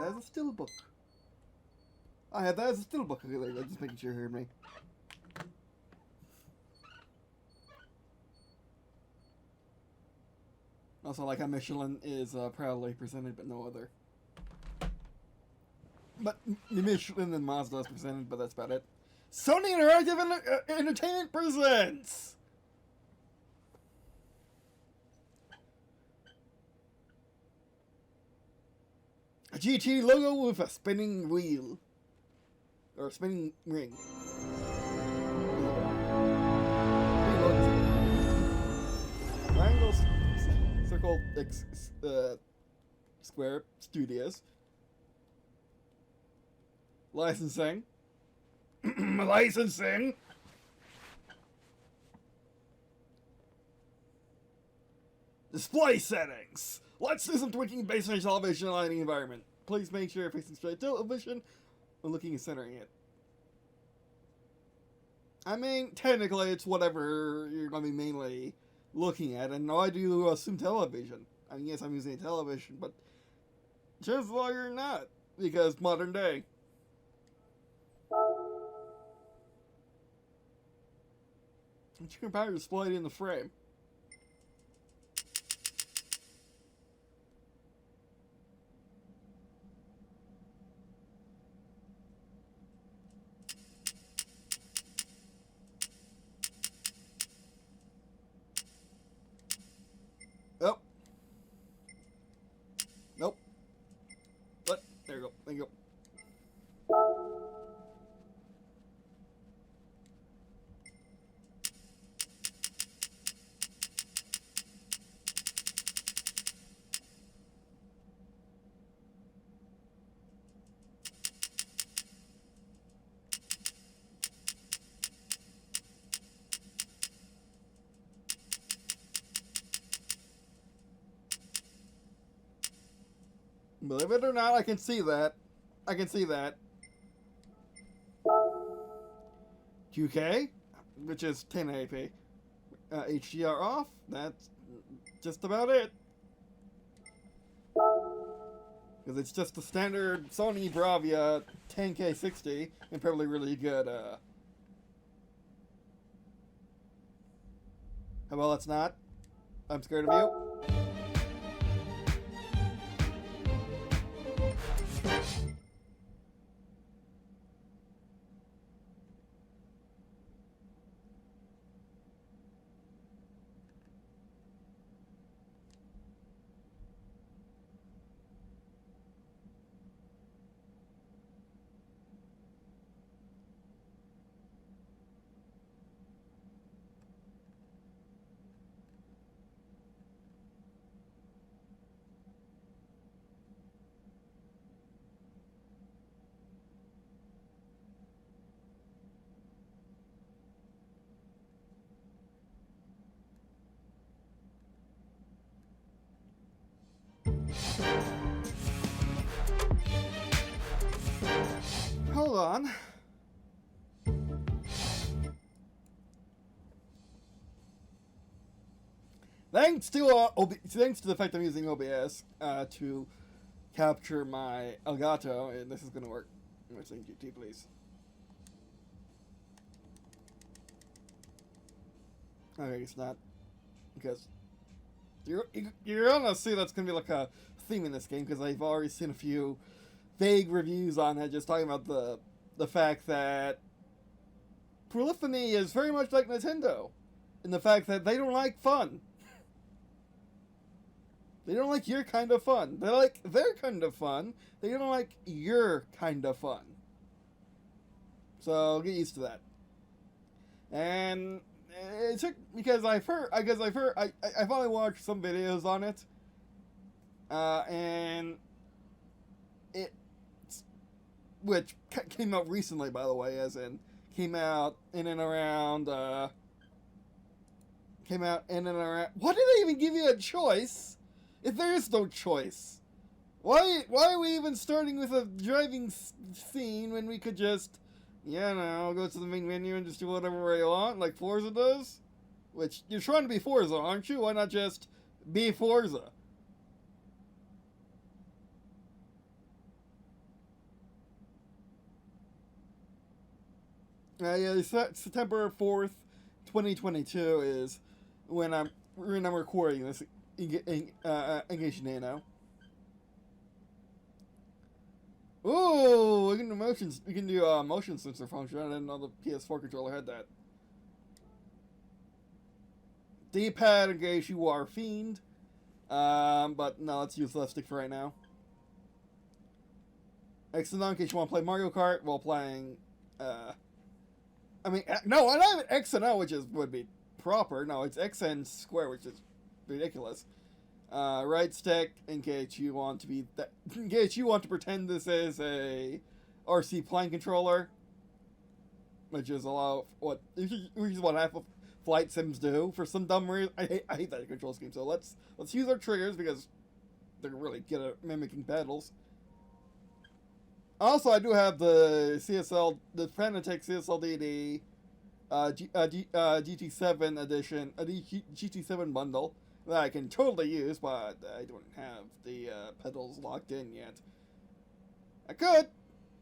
that as a steelbook. I had that as a steelbook. Okay, there, just making sure you heard me. Also, like how Michelin is proudly presented, but no other. But Michelin and Mazda is presented, but that's about it. Sony Interactive Entertainment presents a GT logo with a spinning wheel. Or a spinning ring. Triangle, circle, square, studios. Licensing. Licensing. Display settings. Let's do some tweaking based on your television lighting environment. Please make sure you're facing straight television when looking and centering it. I mean, technically, it's whatever you're going to be mainly looking at, and I do assume television. I mean, yes, I'm using a television, but chances are you're not, because modern day. It's your computer displayed in the frame. Oh. Nope. But there you go. Thank you. Believe it or not, I can see that. I can see that. 2K, which is 1080p. HDR off, that's just about it. Because it's just the standard Sony Bravia 10K 60 and probably really good. How about it's not? I'm scared of you. Hold on. Thanks to the fact I'm using OBS to capture my Elgato, and this is gonna work. I'm gonna sing GT, please. Okay, it's not, because you're gonna see that's gonna be like a theme in this game, because I've already seen a few vague reviews on it, just talking about the fact that Polyphony is very much like Nintendo, in the fact that they don't like fun. They don't like your kind of fun. They like their kind of fun. They don't like your kind of fun. So get used to that. And it took, because I finally watched some videos on it, and it, which came out recently, by the way, as in came out in and around. Why did they even give you a choice if there is no choice? Why are we even starting with a driving scene when we could just, go to the main menu and just do whatever you want, like Forza does? Which, you're trying to be Forza, aren't you? Why not just be Forza? Yeah, September 4th, 2022 is when I'm recording this engagement now. Ooh, we can do motions. We can do motion sensor function. I didn't know the PS4 controller had that. D-pad in case you are a fiend. But no, let's use left stick for right now. X and O in case you want to play Mario Kart while playing. I mean, no, I don't have X and O, which would be proper. No, it's X and square, which is ridiculous. Right stick in case you want to be in case you want to pretend this is a RC plane controller, which is what half of flight sims do for some dumb reason. I hate that control scheme. So let's use our triggers because they're really good at mimicking pedals. Also, I do have the Fanatic CSLDD GT7 edition, GT7 bundle that I can totally use, but I don't have the pedals locked in yet. I could,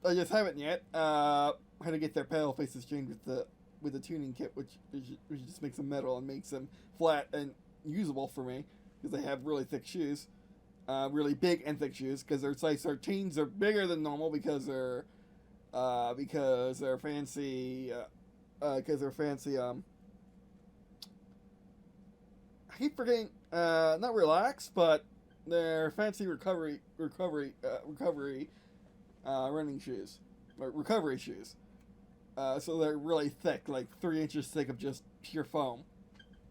I just haven't yet. I had to get their pedal faces changed with the tuning kit, which just makes them metal and makes them flat and usable for me because they have really thick shoes. Really big and thick shoes because their size 13s are bigger than normal because they're fancy. I keep forgetting. Not relaxed, but they're fancy recovery running shoes, or recovery shoes. So they're really thick, like 3 inches thick of just pure foam.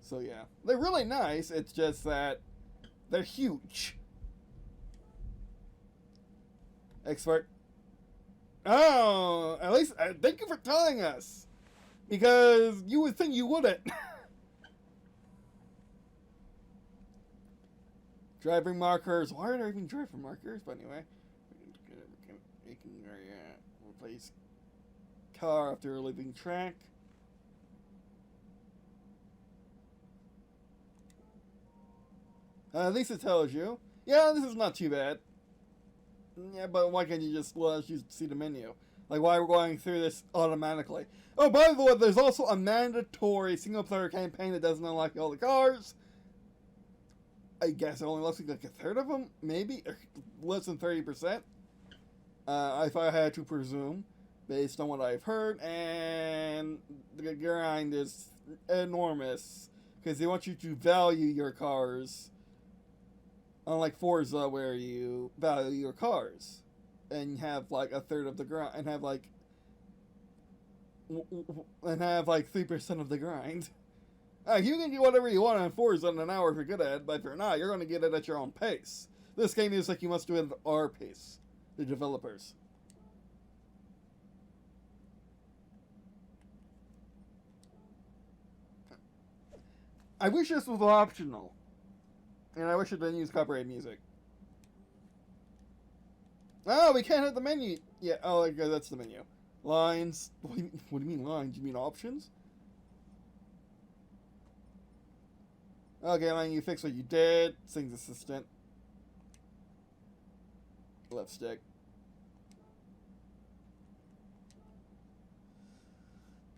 So yeah, they're really nice. It's just that they're huge. Expert. Oh, at least thank you for telling us, because you would think you wouldn't. Driving markers. Why are there even driving markers? But anyway, replace car after leaving track. At least it tells you. Yeah, this is not too bad. Yeah, but why can't you just let us see the menu? Like, why we're going through this automatically? Oh, by the way, there's also a mandatory single-player campaign that doesn't unlock all the cars. I guess it only looks like a third of them, maybe less than 30%. If I had to presume, based on what I've heard, and the grind is enormous because they want you to value your cars. Unlike Forza, where you value your cars and have like a third of the grind, and have like 3% of the grind. You can do whatever you want on Forza in an hour if you're good at it, but if you're not, you're going to get it at your own pace. This game is like you must do it at our pace, the developers. I wish this was optional. And I wish it didn't use copyrighted music. Oh, we can't hit the menu. Yeah, oh, okay, that's the menu. Lines. What do you mean lines? You mean options? Okay, line, you fix what you did. Sings assistant. Left stick.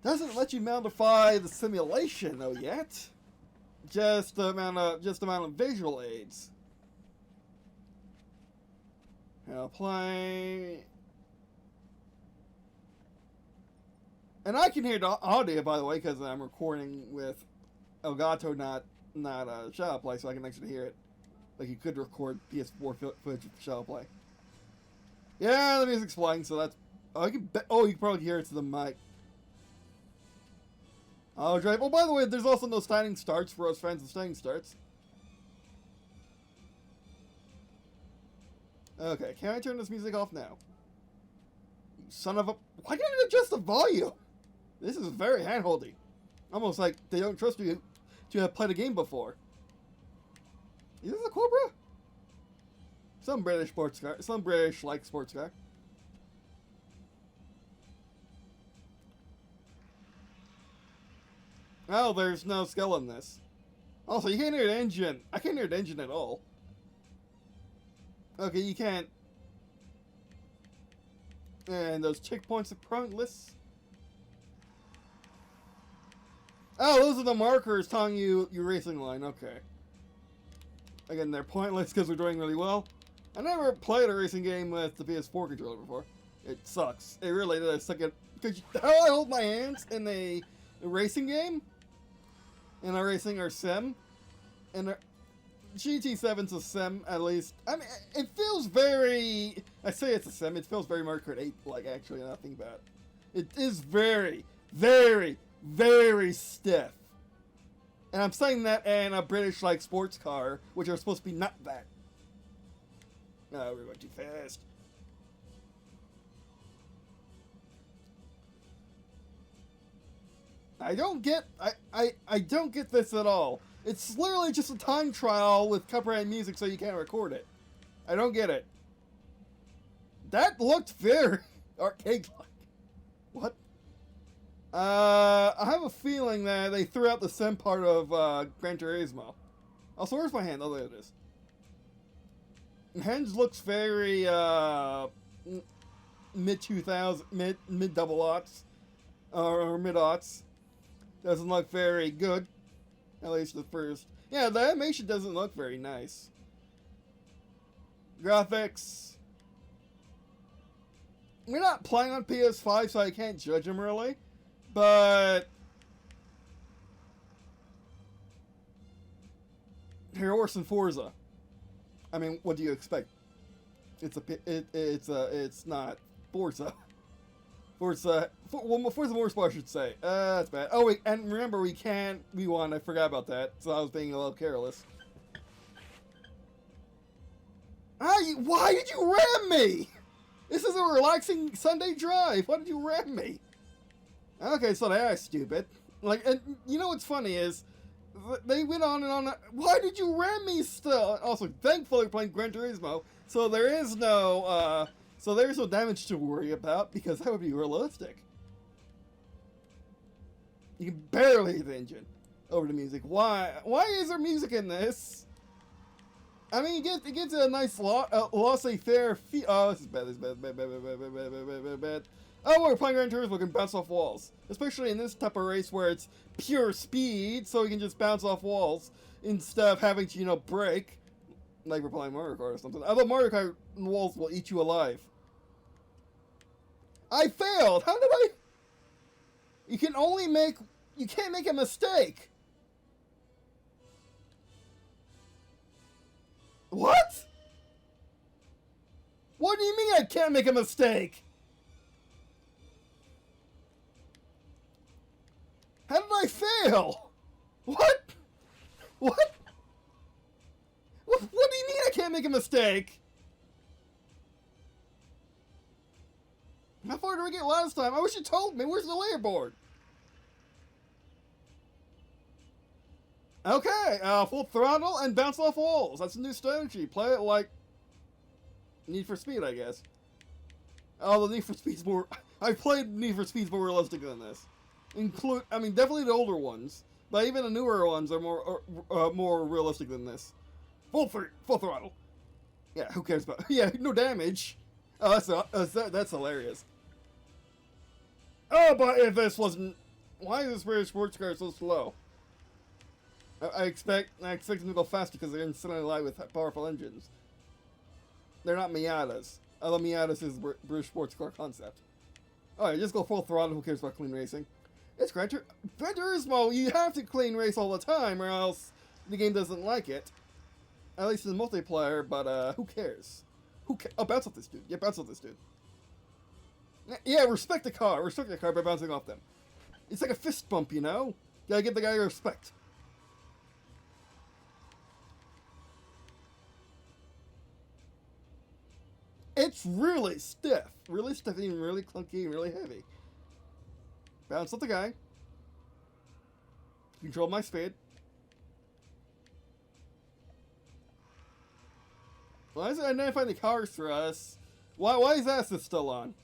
Doesn't let you modify the simulation though yet. Just the amount of visual aids. Now play. And I can hear the audio, by the way, because I'm recording with Elgato, not Shadow Play, so I can actually hear it. Like you could record PS4 footage with Shadow Play. Yeah, the music's playing, so that's. Oh, you can probably hear it to the mic. Oh, drive. Oh, by the way, there's also no standing starts for us fans of standing starts. Okay, can I turn this music off now? You son of a. Why can't I adjust the volume? This is very handholdy. Almost like they don't trust you to have played a game before. Is this a Cobra? Some British sports car. Some British-like sports car. Oh, there's no skill in this. Also, you can't hear the engine. I can't hear the engine at all. Okay, you can't. And those checkpoints are pointless. Oh, those are the markers telling you your racing line. Okay. Again, they're pointless because we're doing really well. I never played a racing game with the PS4 controller before. It sucks. It really does suck. Because how I hold my hands in a racing game, in a racing or sim, and GT7's a sim, at least. I mean, it feels very... I say it's a sim, it feels very Mario Kart 8, like, actually, now I think about it. It is very, very, very stiff. And I'm saying that in a British, like, sports car, which are supposed to be not that. No, we're going too fast. I don't get... I don't get this at all. It's literally just a time trial with copyright music so you can't record it. I don't get it. That looked very arcade-like. What? I have a feeling that they threw out the sim part of Gran Turismo. Also, where's my hand? Oh, there it is. Hand looks very mid-2000s, mid-double aughts, or mid-aughts. Doesn't look very good. At least the first. Yeah, the animation doesn't look very nice. Graphics. We're not playing on PS5, so I can't judge them really. But they're worse than Forza. I mean, what do you expect? It's not Forza. Forza Motorsport, I should say. That's bad. Oh wait, and remember we won. I forgot about that, so I was being a little careless. Why did you ram me? This is a relaxing Sunday drive. Why did you ram me? Okay, so they are stupid. Like, and you know what's funny is, they went on and on. Why did you ram me still? Also, thankfully, we're playing Gran Turismo, so there's no damage to worry about, because that would be realistic. You can barely hear the engine over the music. Why is there music in this? I mean, it gets a nice laissez-faire feel. Oh, this is bad. Bad. Oh, we're playing Gran Turismo, we can bounce off walls. Especially in this type of race where it's pure speed, so we can just bounce off walls instead of having to, brake. Like we're playing Mario Kart or something. Although Mario Kart walls will eat you alive. I failed! How did I... You can't make a mistake! What? What do you mean I can't make a mistake? How did I fail? What? What? What do you mean I can't make a mistake? How far did we get last time? I wish you told me. Where's the leaderboard? Okay, full throttle and bounce off walls. That's a new strategy. Play it like Need for Speed, I guess. Oh, the Need for Speed's more... I've played Need for Speed's more realistic than this. Definitely the older ones, but even the newer ones are more realistic than this. Full throttle. Yeah, who cares about... Yeah, no damage. Oh, that's hilarious. Oh, but if this wasn't... Why is this British sports car so slow? I expect them to go faster because they're instantly light with powerful engines. They're not Miatas. Although Miatas is the British sports car concept. Alright, just go full throttle. Who cares about clean racing? It's Gran Turismo. You have to clean race all the time or else the game doesn't like it. At least in the multiplayer, but who cares? Oh, bounce off this dude. Yeah, bounce off this dude. Yeah, respect the car. Respect the car by bouncing off them. It's like a fist bump, you know? Gotta give the guy respect. It's really stiff. Really stiff and really clunky and really heavy. Bounce off the guy. Control my speed. Why is it identifying the cars for us? Why is that still on?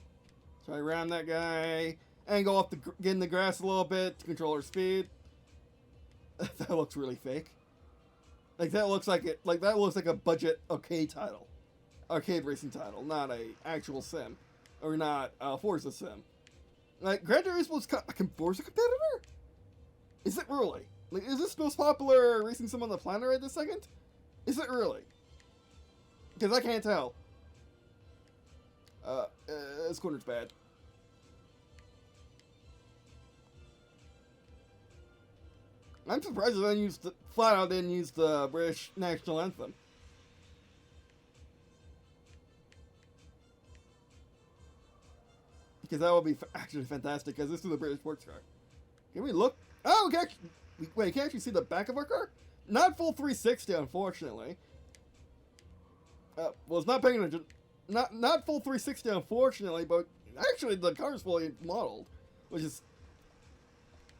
Try around that guy and go up get in the grass a little bit to control our speed. That looks really fake. Like that looks like a budget arcade racing title, not a actual sim, or not a Forza sim. Like Gran Turismo's a Forza competitor. Is it really? Like, is this the most popular racing sim on the planet right this second? Is it really? Because I can't tell. This corner's bad. I'm surprised they didn't use flat out didn't use the British national anthem. Because that would be actually fantastic, because this is a British sports car. Can we look? Oh, we can actually, wait, can you actually see the back of our car? Not full 360, unfortunately. Well, it's not paying attention. Not full 360, unfortunately, but actually the car is fully modeled, which is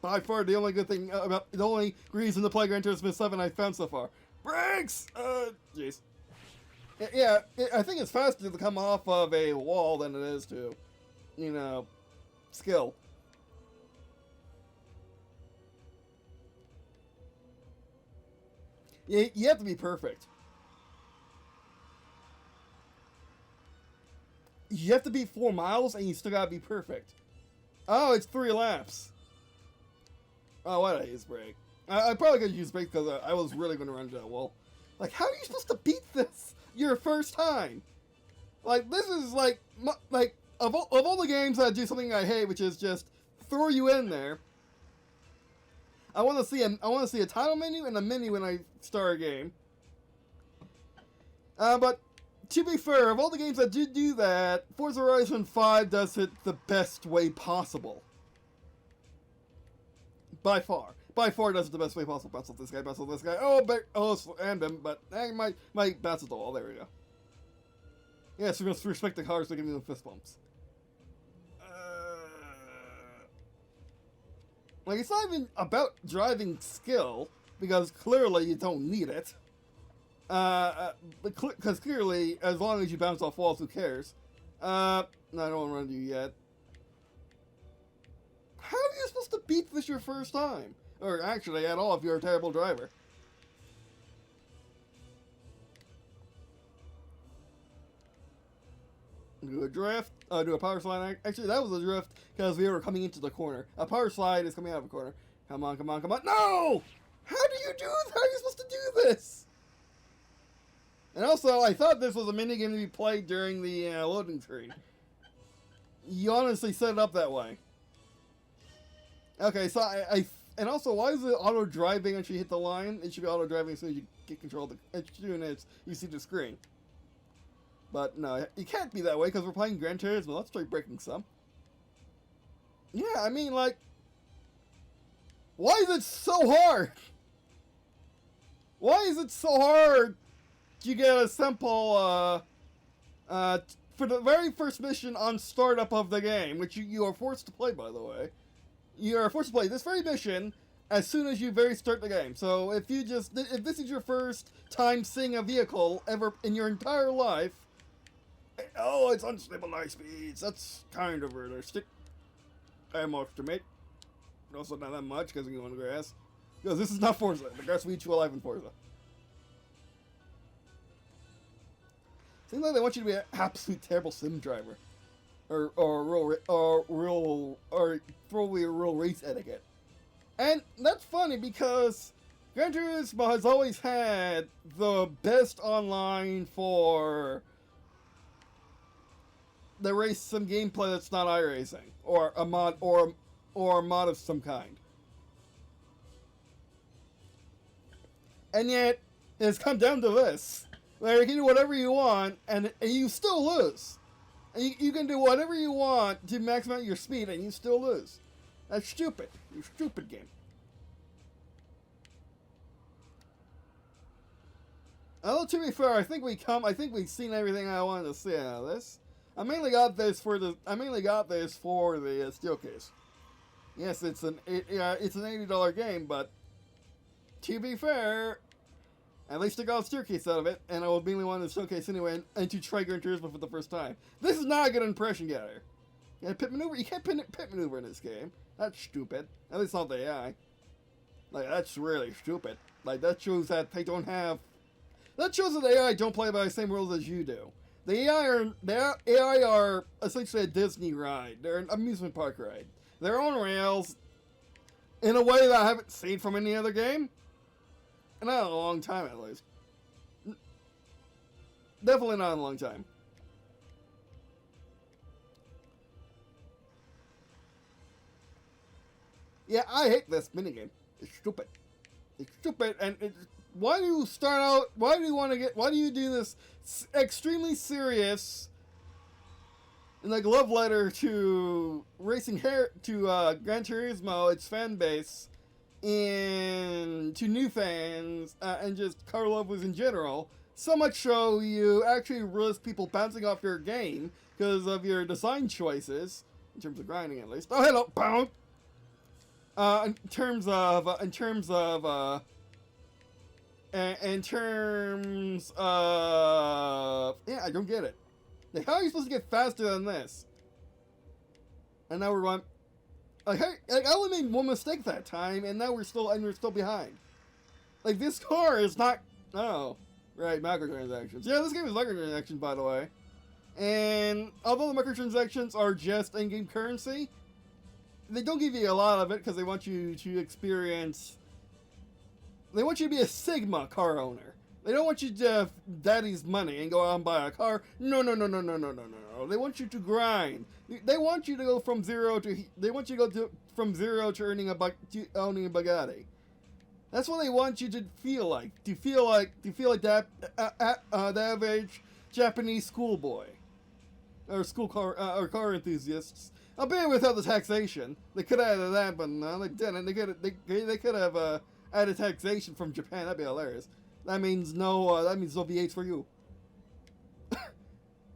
by far the only good thing about the only reason to play Gran Turismo 7 I've found so far. Brakes! Jeez. Yeah, I think it's faster to come off of a wall than it is to, you know, skill. You have to be perfect. You have to beat 4 miles and you still gotta be perfect. Oh, it's 3 laps. Oh, why did I use brake? I probably could use brake because I was really going to run into that wall. Like, how are you supposed to beat this your first time? Like, this is like of all the games that do something I hate, which is just throw you in there. I want to see a title menu and a menu when I start a game. But to be fair, of all the games that do that, Forza Horizon 5 does it the best way possible. By far does it the best way possible. Bounce off this guy, bounce off this guy. And him, but I might bounce at the wall. There we go. Yeah, so we're going to respect the cars, so give me the fist bumps. Like, it's not even about driving skill, because clearly you don't need it. Because clearly, as long as you bounce off walls, who cares? No, I don't want to run you yet. How are you supposed to beat this your first time? Or actually, at all, if you're a terrible driver. Do a drift. Do a power slide. Actually, that was a drift because we were coming into the corner. A power slide is coming out of a corner. Come on, come on, come on. No! How do you do this? How are you supposed to do this? And also, I thought this was a minigame to be played during the loading screen. You honestly set it up that way. Okay, so and also, why is it auto driving once you hit the line? It should be auto driving so you get control of the. It's doing it. You see the screen. But no, it can't be that way because we're playing Gran Turismo. Let's try breaking some. Yeah, I mean, like, why is it so hard? Why is it so hard? You get a simple for the very first mission on startup of the game, which you are forced to play, by the way. You are forced to play this very mission as soon as you start the game. So if this is your first time seeing a vehicle ever in your entire life, oh, it's unstable high speeds. That's kind of realistic. I'm off to mate. Also not that much because you want the grass. Because this is not Forza. The grass will eat you alive in Forza. Seems like they want you to be an absolute terrible sim driver. Or probably a real race etiquette. And that's funny because Gran Turismo has always had the best online for the race sim gameplay that's not iRacing or a mod or a mod of some kind. And yet it's come down to this, where you can do whatever you want and you still lose. And you can do whatever you want to max out your speed, and you still lose. That's stupid. You stupid game. Although to be fair, I think we've seen everything I wanted to see out of this. I mainly got this for the steel case. Yes, it's an $80 game, but to be fair, at least I got a staircase out of it, and I would mainly want to showcase anyway, and to try Gran Turismo for the first time. This is not a good impression getter. Yeah, pit maneuver. You can't pit maneuver in this game. That's stupid. At least not the AI. Like, that's really stupid. Like, that shows that they don't have. That shows that the AI don't play by the same rules as you do. The AI are essentially a Disney ride. They're an amusement park ride. They're on rails. in a way that I haven't seen from any other game. Not in a long time, at least. Definitely not in a long time. Yeah, I hate this minigame. It's stupid. It's stupid, and why do you start out? Why do you want to get? Why do you do this extremely serious, like, love letter to Gran Turismo, its fan base, and to new fans, and just car lovers in general? So much so you actually risk people bouncing off your game because of your design choices, in terms of grinding at least. Oh, hello, bounce. In terms of, yeah, I don't get it. Like, how are you supposed to get faster than this? And now we're going, like, hey, like, I only made one mistake that time, and now we're still behind. Like, this car is not, oh, right, microtransactions. Yeah, this game is microtransactions, by the way. And although the microtransactions are just in-game currency, they don't give you a lot of it because they want you to experience. They want you to be a Sigma car owner. They don't want you to have daddy's money and go out and buy a car. No. They want you to grind. They want you to go from zero to. They want you to go from zero to owning a Bugatti. That's what they want you to feel like. To feel like that the average Japanese schoolboy, or school car or car enthusiasts. Albeit without the taxation. They could have added that, but no, they didn't. They could have added taxation from Japan. That'd be hilarious. That means no V8s for you.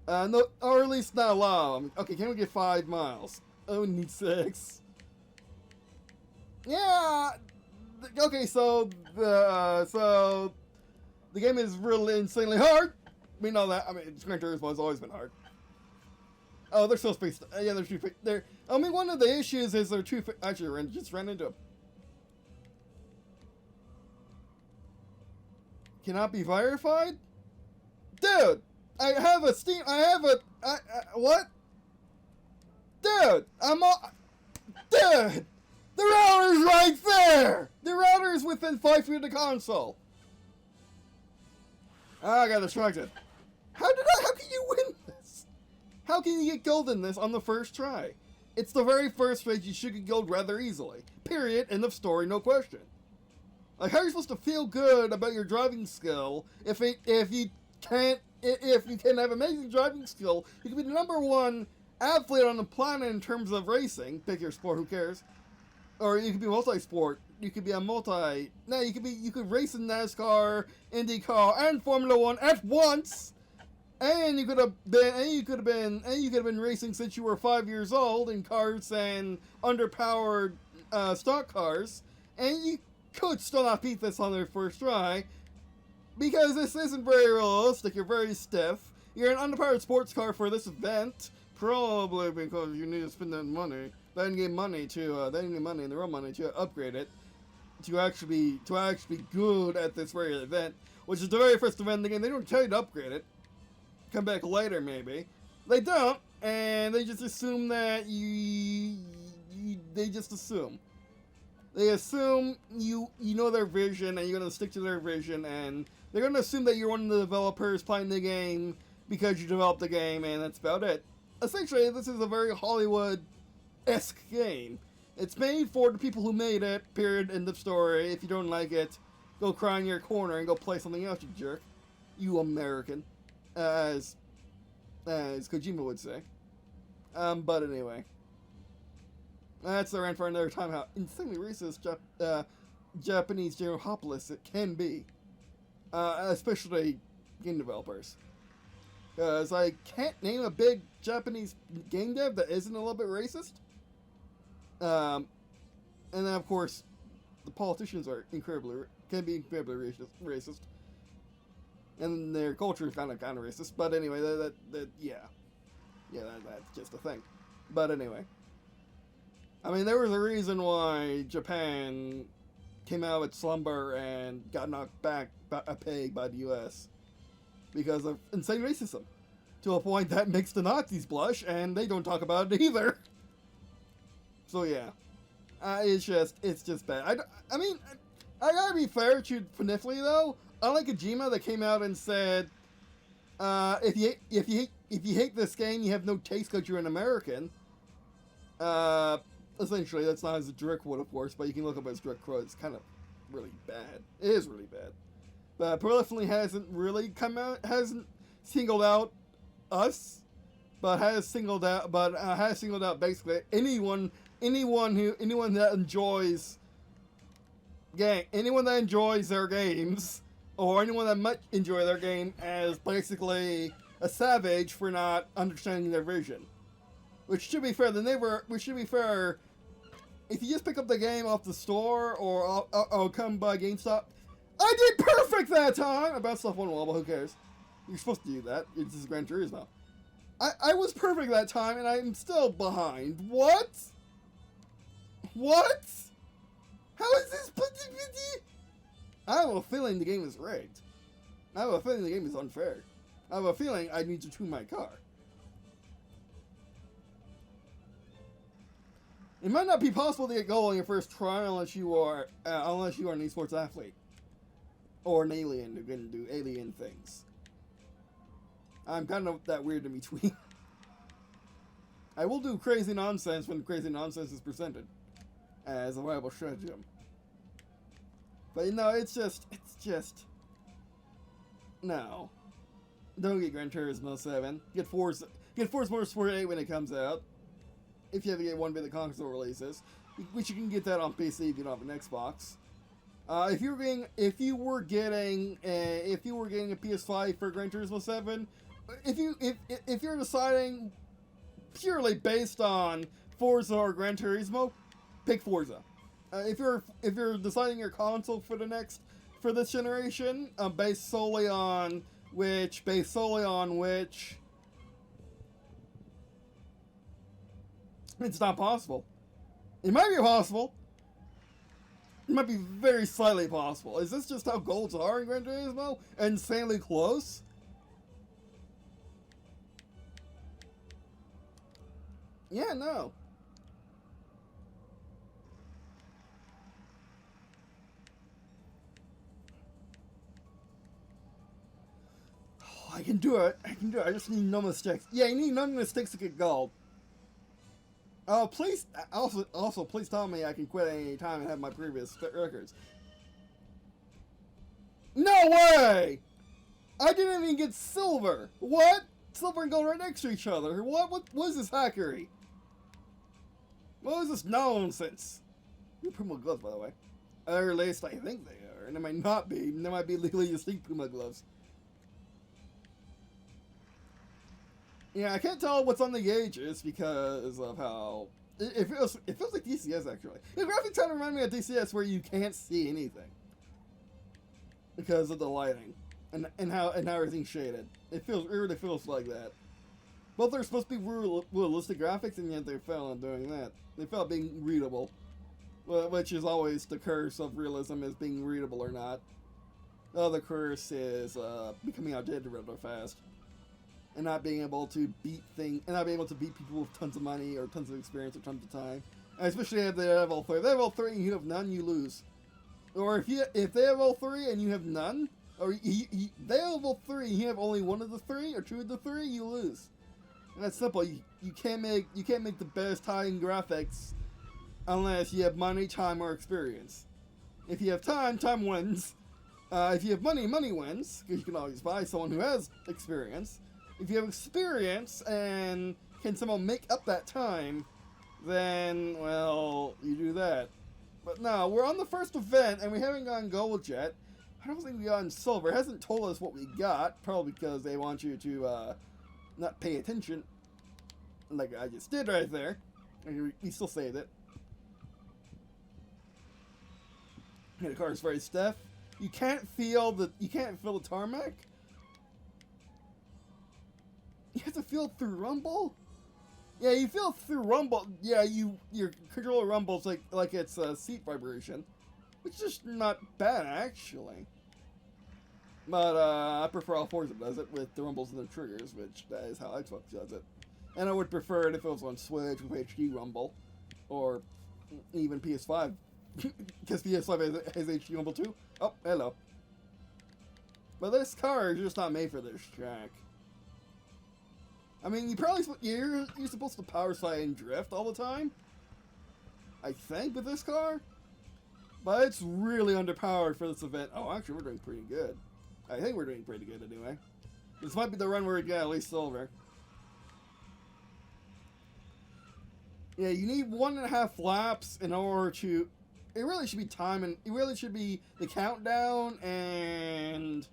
No, or at least not allow. Okay, can we get 5 miles? Oh, we need 6. Yeah. Okay, so the game is really insanely hard. We know that. I mean, Gran Turismo has always been hard. Oh, they're so spaced. Yeah, they're too. I mean, one of the issues is they're too. Actually, just ran into them. Cannot be verified, dude. I have a Steam. What? Dude, Dude, the router's right there. The router's within 5 feet of the console. I got distracted. How can you win this? How can you get gold in this on the first try? It's the very first race. You should get gold rather easily. Period. End of story. No question. Like, how are you supposed to feel good about your driving skill if you can have amazing driving skill? You can be the #1 athlete on the planet in terms of racing. Pick your sport. Who cares? Or you could be multi-sport. You could be you could race in NASCAR, IndyCar, and Formula One at once. And you could have been racing since you were 5 years old in cars and underpowered stock cars, and you could still not beat this on their first try because this isn't very realistic. You're very stiff. You're an underpowered sports car for this event, probably because you need to spend that money, the in-game money and the real money to upgrade it to actually be good at this very event, which is the very first event in the game. They don't tell you to upgrade it. Come back later, maybe. They don't, and they just assume that they just assume. They assume you know their vision, and you're going to stick to their vision, and they're going to assume that you're one of the developers playing the game because you developed the game, and that's about it. Essentially, this is a very Hollywood-esque game. It's made for the people who made it, period, end of story. If you don't like it, go cry in your corner and go play something else, you jerk. You American. As Kojima would say. But anyway. That's the rant for another time, how insanely racist Japanese general hopeless it can be. Especially game developers. Because I can't name a big Japanese game dev that isn't a little bit racist. And then, of course, the politicians can be incredibly racist. And their culture is kind of racist. But anyway, that's just a thing. But anyway. I mean, there was a reason why Japan came out of its slumber and got knocked back a peg by the US. Because of insane racism. To a point that makes the Nazis blush, and they don't talk about it either. So yeah. It's just bad. I mean, I gotta be fair to Panifly though. Unlike Kojima that came out and said, if you hate this game, you have no taste because you're an American. Essentially, that's not his direct quote, of course, but you can look up his direct quote. It's kind of really bad. It is really bad. But Panifly hasn't singled out us, but has singled out basically anyone that enjoys anyone that enjoys their games, or anyone that might enjoy their game, as basically a savage for not understanding their vision. Which should be fair. If you just pick up the game off the store or come by GameStop, I did perfect that time. I bounced off one wall, but who cares? You're supposed to do that. This is Gran Turismo. I was perfect that time, and I'm still behind. What? What? How is this? I have a feeling the game is rigged. I have a feeling the game is unfair. I have a feeling I need to tune my car. It might not be possible to get gold on your first try unless you are an esports athlete or an alien who can do alien things. I'm kind of that weird in between. I will do crazy nonsense when crazy nonsense is presented as a viable stratagem. But no, it's just no. Don't get Gran Turismo 7. Get Forza Motorsport 8 when it comes out. If you have to get one bit of console releases, which you can get that on PC if you don't have an Xbox. If you were getting a PS5 for Gran Turismo 7, if you're deciding purely based on Forza or Gran Turismo, pick Forza. If you're deciding your console for this generation, based solely on which. It's not possible. It might be possible. It might be very slightly possible. Is this just how golds are in Gran Turismo? Insanely close? Yeah, no. Oh, I can do it. I just need no mistakes. Yeah, you need no mistakes to get gold. Please, also, please tell me I can quit at any time and have my previous records. No way! I didn't even get silver! What? Silver and gold right next to each other. What is this hackery? What is this nonsense? They're Puma gloves, by the way. Or at least I think they are. And they might not be. They might be legally distinct Puma gloves. Yeah, I can't tell what's on the gauges because of how it feels. It feels like DCS actually. The graphics kind of remind me of DCS where you can't see anything because of the lighting and how everything's shaded. It really feels like that. Both are supposed to be realistic graphics, and yet they fail at doing that. They fail at being readable, which is always the curse of realism: is being readable or not. The other curse is becoming outdated rather fast. And not being able to beat people with tons of money or tons of experience or tons of time. And especially if they have all three. If they have all three and you have none, you lose. Or if they have all three and you have none, or they have all three and you have only one of the three or two of the three, you lose. And that's simple. You can't make the best high-end graphics unless you have money, time, or experience. If you have time, time wins. If you have money, money wins, because you can always buy someone who has experience. If you have experience and can somehow make up that time, then, well, you do that. But no, we're on the first event, and we haven't gotten gold yet. I don't think we gotten silver. It hasn't told us what we got, probably because they want you to not pay attention, like I just did right there. And we still saved it. And the car is very stiff. You can't feel the tarmac. You have to feel it through rumble? Yeah, you feel it through rumble. Yeah, your controller rumbles like it's a seat vibration. Which is just not bad, actually. But, I prefer how Forza does it with the rumbles and the triggers, which that is how Xbox does it. And I would prefer it if it was on Switch with HD rumble. Or even PS5, because PS5 has HD Rumble too. Oh, hello. But this car is just not made for this track. I mean, you're supposed to power slide and drift all the time, I think, with this car. But it's really underpowered for this event. Oh, actually, we're doing pretty good. I think we're doing pretty good anyway. This might be the run where we get at least silver. Yeah, you need 1.5 laps in order to... It really should be time, and it really should be the countdown, and...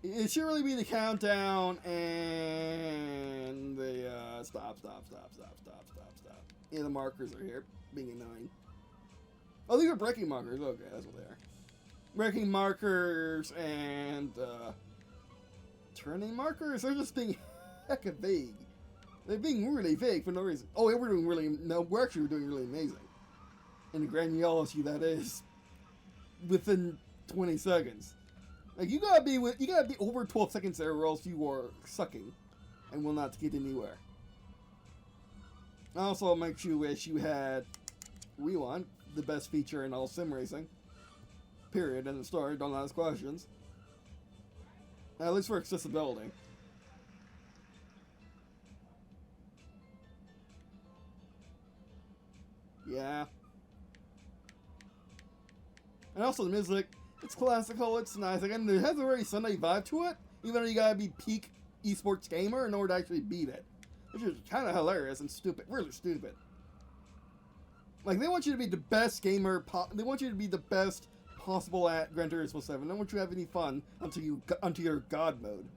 It should really be the countdown and the stop. Yeah, the markers are here, being annoying. Oh, these are braking markers. Okay, that's what they are. Braking markers and turning markers. They're just being hecka vague. They're being really vague for no reason. Oh, yeah, we're actually doing really amazing. In the granularity that is, within 20 seconds. Like, you gotta be over 12 seconds there, or else you are sucking and will not get anywhere. Also, makes you wish you had Rewind, the best feature in all sim racing. Period. End of story. Don't ask questions. At least for accessibility. Yeah. And also the music. It's classical, it's nice. Again, it has a very Sunday vibe to it, even though you gotta be peak esports gamer in order to actually beat it. Which is kind of hilarious and stupid, really stupid. Like, they want you to be the best gamer, they want you to be the best possible at Gran Turismo 7. They don't want you to have any fun until your god mode.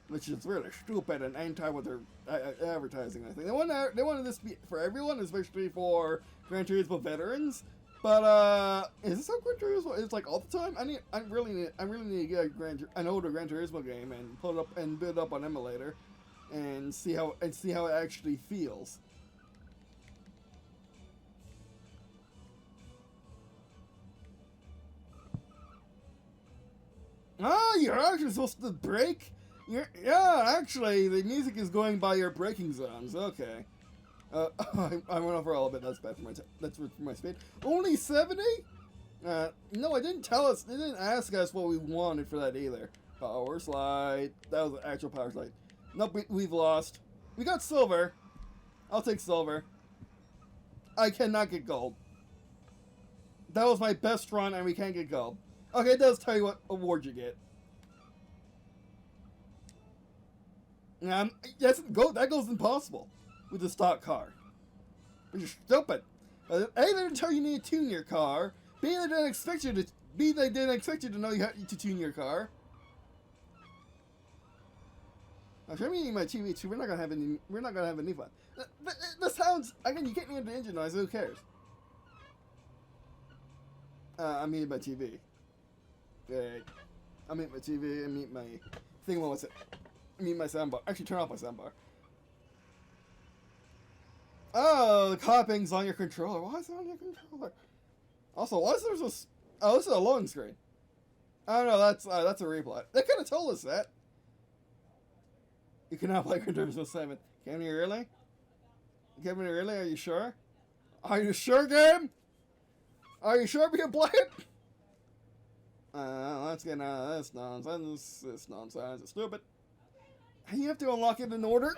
Which is really stupid and anti what they're advertising, I think. They wanted this to be for everyone, especially for Gran Turismo veterans. But is this how Gran Turismo is like all the time? I really need to get an older Gran Turismo game and pull it up and build it up on emulator, and see how it actually feels. Ah, you're actually supposed to brake. Yeah, actually, the music is going by your braking zones. Okay. I went over all of it. That's bad for my speed. Only 70? No, it didn't tell us. It didn't ask us what we wanted for that either. Power slide. That was an actual power slide. Nope, we've lost. We got silver. I'll take silver. I cannot get gold. That was my best run, and we can't get gold. Okay, it does tell you what award you get. That goes impossible with the stock car. Which is stupid. A, they didn't tell you need to tune your car. B, they didn't expect you to know you had to tune your car. I'm meeting my TV too. We're not gonna have any fun. That sounds, again, you get me into engine noise. Who cares? I'm meeting my TV. Great. I'm meeting my TV. I meet my thing. What was it? I meet my soundbar. Actually, turn off my soundbar. Oh, the copying's on your controller. Why is it on your controller? Also, why is there this? Oh, this is a loading screen. Oh no, that's a replay. They could have told us that. You cannot play Gran Turismo 7. Can you really? Can you really? Are you sure? Are you sure, game? Are you sure we can play it? Let's get out of this nonsense. This nonsense is stupid. You have to unlock it in order.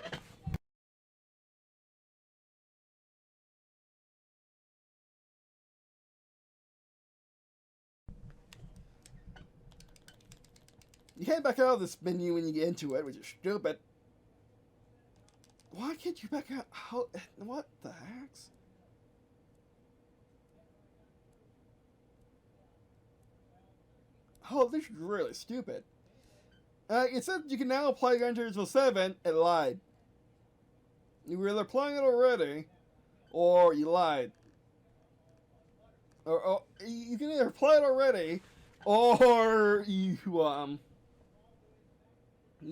You can't back out of this menu when you get into it, which is stupid. Why can't you back out? How? What the heck? Oh, this is really stupid. It said you can now play Gran Turismo 7. It lied. You were either playing it already, or you lied. Or you can either play it already, or you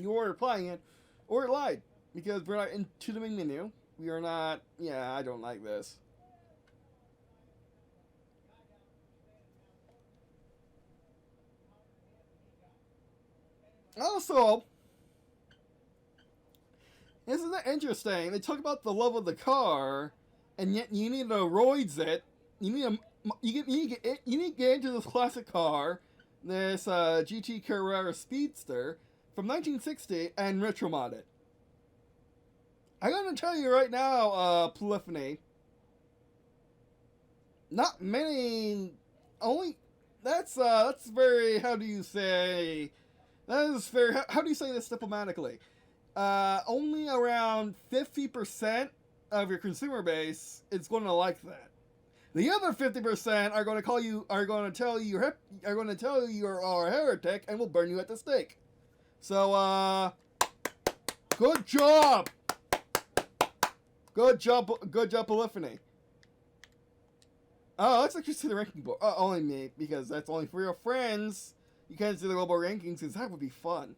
were playing it, or it lied. Because we're not into the main menu. We are not. Yeah, I don't like this. Also, isn't that interesting? They talk about the love of the car, and yet you need to roids it. You need to you need to get into this classic car, this GT Carrera Speedster from 1960, and retro mod it. I'm gonna tell you right now, Polyphony. Not many. Only that's very. How do you say? That is very. How do you say this diplomatically? Only around 50% of your consumer base is going to like that. The other 50% are going to call you, are going to tell you you're a heretic and will burn you at the stake. So, good job, Polyphony. Oh, let's actually see the ranking board. Only me, because that's only for your friends. You can't see the global rankings, because that would be fun.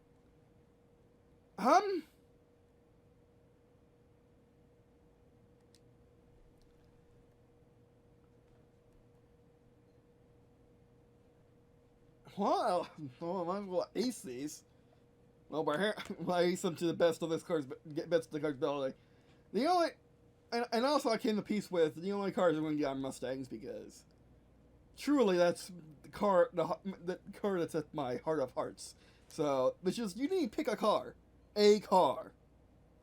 Well, I might as well ace these. Well, I ace them to the best of this card's best of the card's ability. The only, and also I came to peace with the only cars I'm going to get on Mustangs, because truly that's the car that's at my heart of hearts. So it's just, you need to pick a car in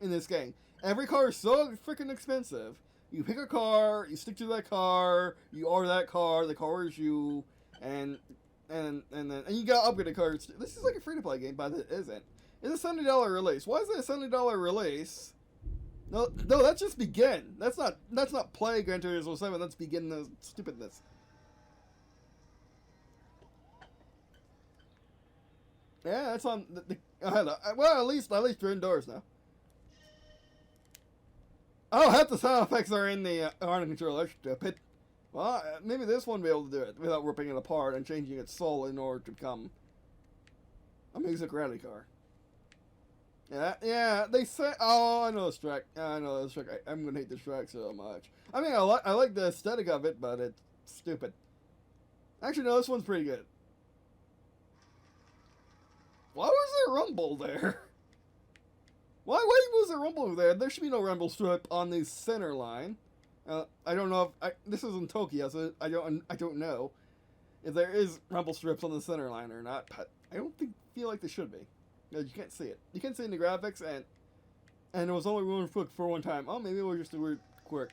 this game. Every car is so freaking expensive. You pick a car, you stick to that car, you order that car, the car is you, and you got upgraded cars. This is like a free-to-play game, but it isn't. It's a $70 release. Why is it a $70 release? No, that's just begin. That's not play Gran Turismo 7. That's begin the stupidness. Yeah, that's on well, at least you're indoors now. Oh, half the sound effects are in the controller. Well, maybe this one will be able to do it without ripping it apart and changing its soul in order to become a music rally car. Yeah, they say. Oh, I know this track. I'm gonna hate this track so much. I mean, I like the aesthetic of it, but it's stupid. Actually, no, this one's pretty good. Why was there a rumble there? Why was there a rumble there? There should be no rumble strip on the center line. I don't know if this is in Tokyo, so I don't know if there is rumble strips on the center line or not. But I don't feel like there should be. You can't see it. You can't see it in the graphics, and it was only ruined for one time. Oh, maybe it was just a weird quirk.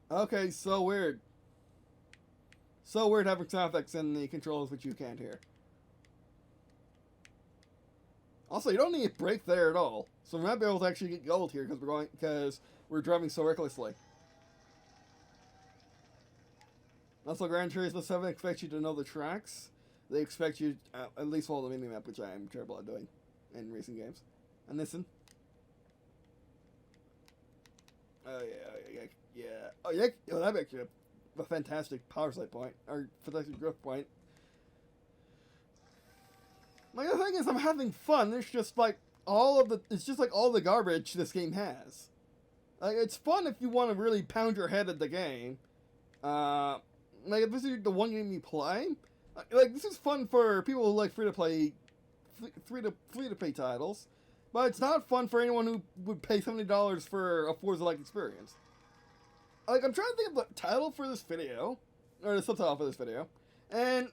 Okay, so weird. So weird having sound effects in the controls which you can't hear. Also, you don't need a brake there at all, so we might be able to actually get gold here because we're driving so recklessly. Also, Gran Turismo 7 expects you to know the tracks. They expect you at least follow the mini-map, which I am terrible at doing in racing games. And listen. Oh yeah. Oh yeah. Oh, that'd be actually a fantastic power sight point or fantastic growth point. Like, the thing is, I'm having fun. It's just like all the garbage this game has. Like, it's fun if you want to really pound your head at the game. Like, if this is the one game you play, like, this is fun for people who like free to play titles. But it's not fun for anyone who would pay $70 for a Forza-like experience. Like, I'm trying to think of the title for this video, or the subtitle for this video, and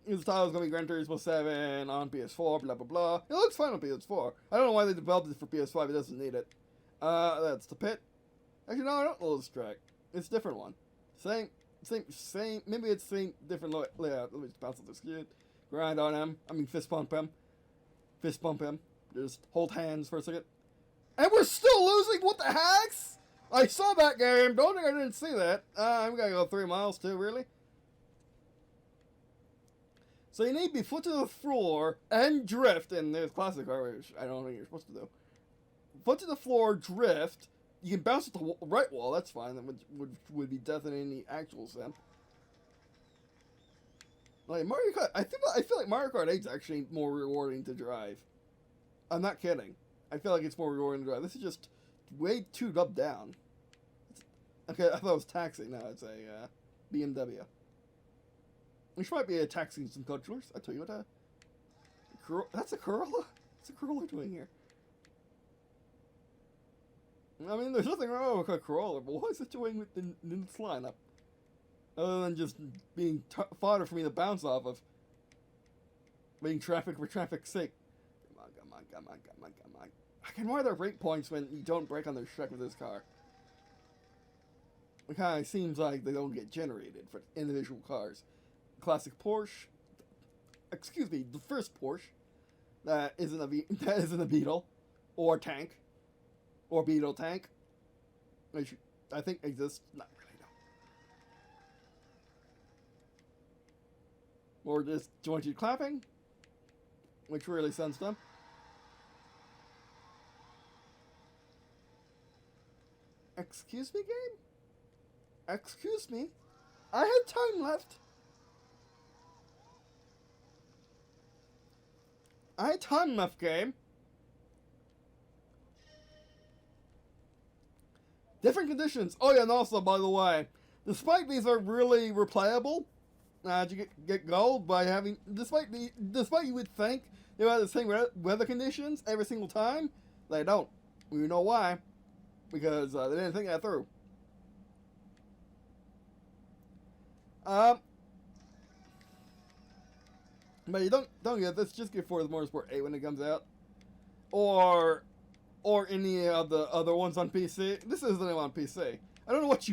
the title is going to be Gran Turismo 7 on PS4, blah blah blah. It looks fine on PS4. I don't know why they developed it for PS5, it doesn't need it. That's the pit. Actually, no, I don't know this track. It's a different one. Same, maybe it's same, different layout. Let me just bounce this kid. Grind on him. I mean, fist bump him. Just hold hands for a second. And we're still losing? What the heck? I saw that game. Don't think I didn't see that. I'm gonna go 3 miles too, really? So you need to be foot to the floor and drift, and there's classic car, which I don't think you're supposed to do. Foot to the floor, drift. You can bounce at the right wall, that's fine. That would be death in any actual sim. Like Mario Kart, I feel like Mario Kart 8 is actually more rewarding to drive. I'm not kidding. I feel like it's more rewarding to drive. This is just way too dubbed down. Okay, I thought it was taxi. No, it's a BMW. Which might be a taxi in some cultures. I tell you what, that's a Corolla? What's a Corolla doing here? I mean, there's nothing wrong with a crawler, but why is it doing with in this lineup? Other than just being fodder for me to bounce off of. Being traffic for traffic's sake. Come on, come on, come on, come on, come on. I can why there brake points when you don't brake on the shrek with this car. It kind of seems like they don't get generated for individual cars. Classic Porsche. Excuse me, the first Porsche. That isn't a Beetle. Or tank. Or Beetle tank. Which I think exists. Not really, no. Or just jointed clapping. Which really sounds dumb. Excuse me, game? Excuse me? I had time left. I had time left, game. Different conditions. Oh yeah, and also, by the way, despite these are really replayable, you get gold by having, despite you would think they have the same weather conditions every single time, they don't. We know why. Because they didn't think that through. But you don't get this. Just get Forza Motorsport 8 when it comes out, or any of the other ones on PC. This isn't on PC. I don't know what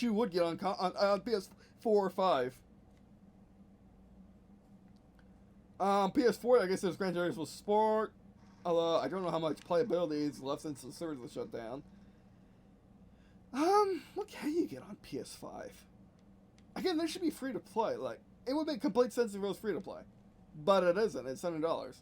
you would get on PS4 or 5. PS4, I guess there's Gran Turismo Sport. Although I don't know how much playability is left since the servers were shut down. What can you get on PS5? Again, this should be free to play. Like, it would make complete sense if it was free to play. But it isn't. It's $70.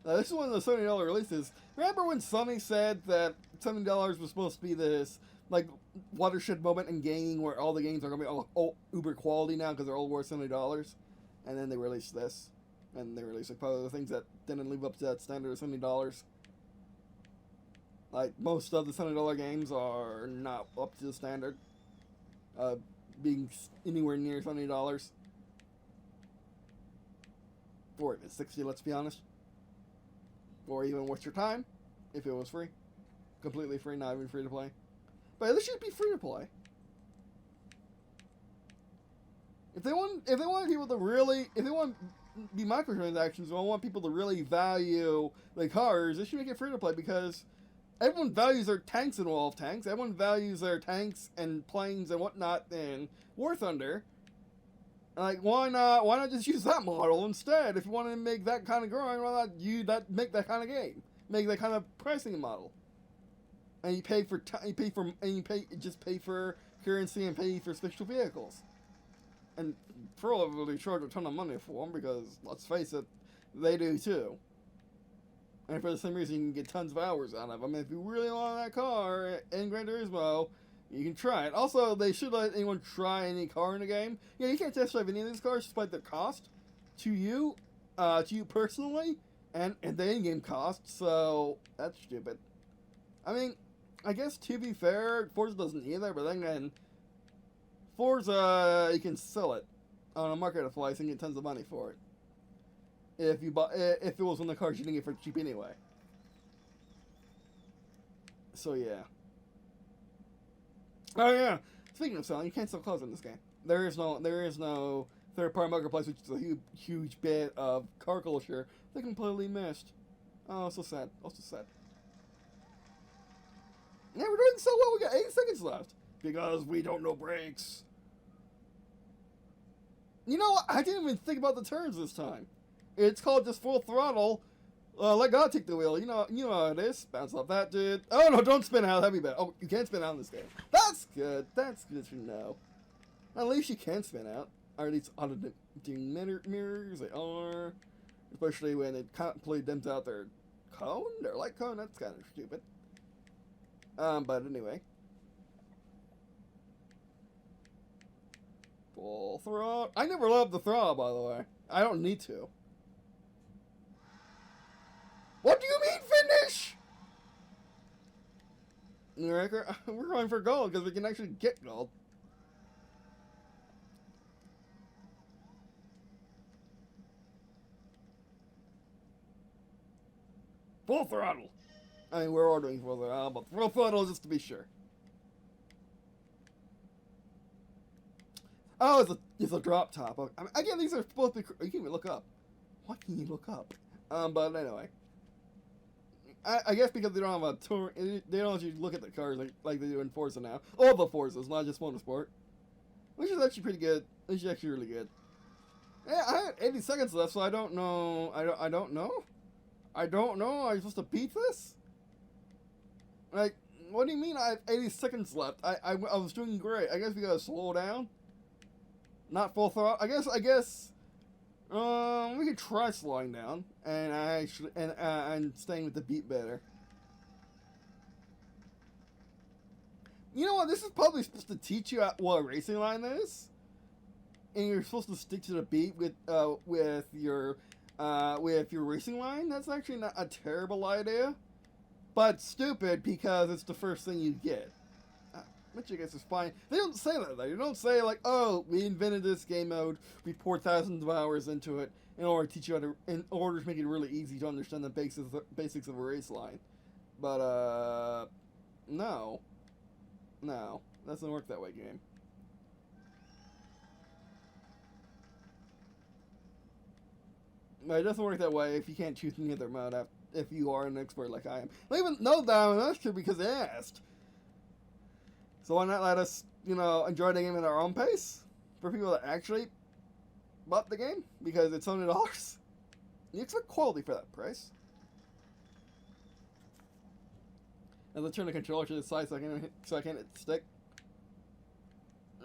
Now, this is one of the $70 releases. Remember when Sony said that $70 was supposed to be this, like, watershed moment in gaming where all the games are going to be all uber quality now because they're all worth $70? And then they released this. And they released like probably the things that didn't live up to that standard of $70. Like, most of the $70 games are not up to the standard. Being anywhere near $70. Or even $60, let's be honest. Or even worth your time, if it was free. Completely free, not even free to play. But this should be free to play. If they want people to really, if they want be microtransactions, I want people to really value the cars, they should make it free to play because everyone values their tanks in Wall of Tanks. Everyone values their tanks and planes and whatnot in War Thunder. Like, why not just use that model instead? If you want to make that kind of grind, why not make that kind of game? Make that kind of pricing model. And you pay for currency and pay for special vehicles. And probably charge a ton of money for them because, let's face it, they do too. And for the same reason, you can get tons of hours out of them. If you really want that car in Gran Turismo, you can try it. Also, they should let anyone try any car in the game. Yeah, you can't test drive any of these cars despite their cost to you personally, and the in-game cost. So that's stupid. I mean, I guess to be fair, Forza doesn't either. But then again, Forza, you can sell it on a marketplace and get tons of money for it. If it was one of the cars you didn't get for cheap anyway. So yeah. Oh yeah. Speaking of selling, you can't sell clothes in this game. There is no third-party marketplace, which is a huge bit of car culture they completely missed. Oh, so sad. Oh, so sad. Yeah, we're doing so well. We got 8 seconds left because we don't know brakes. You know what? I didn't even think about the turns this time. It's called just full throttle. Let God take the wheel. You know how it is. Bounce off that dude. Oh no, don't spin out. That'd be bad. Oh, you can't spin out in this game. That's good. That's good to know. At least you can spin out. Are these auto-dimming mirrors? They are. Especially when it completely dims out their cone, their light cone. That's kind of stupid. But anyway. Full throttle. I never loved the throttle, by the way. I don't need to. What do you mean finish? We're going for gold because we can actually get gold. Full throttle. I mean, we're ordering full throttle, but full throttle just to be sure. Oh, it's a drop top. I mean, again, these are supposed to be. You can even look up. What can you look up? But anyway, I guess because they don't have a tour, they don't actually look at the cars like they do in Forza now. All the Forzas, not just Motorsport, which is actually pretty good. Which is actually really good. Yeah, I had 80 seconds left, so I don't know. I don't know. I don't know. Are you supposed to beat this? Like, what do you mean I have 80 seconds left? I was doing great. I guess we gotta slow down. Not full throttle. I guess. We could try slowing down and staying with the beat better. You know what? This is probably supposed to teach you what a racing line is, and you're supposed to stick to the beat with your racing line. That's actually not a terrible idea, but stupid because it's the first thing you get. Which I guess is fine. They don't say that though. You don't say like, "Oh, we invented this game mode. We poured thousands of hours into it in order to teach you in order to make it really easy to understand the basics of a race line." But no, doesn't work that way, game. But it doesn't work that way if you can't choose neither mode. If you are an expert like I am, they even know that that's true because they asked. So why not let us, enjoy the game at our own pace? For people that actually bought the game? Because it's $100. You expect quality for that price. As I turn the controller to the side so I can't hit the stick.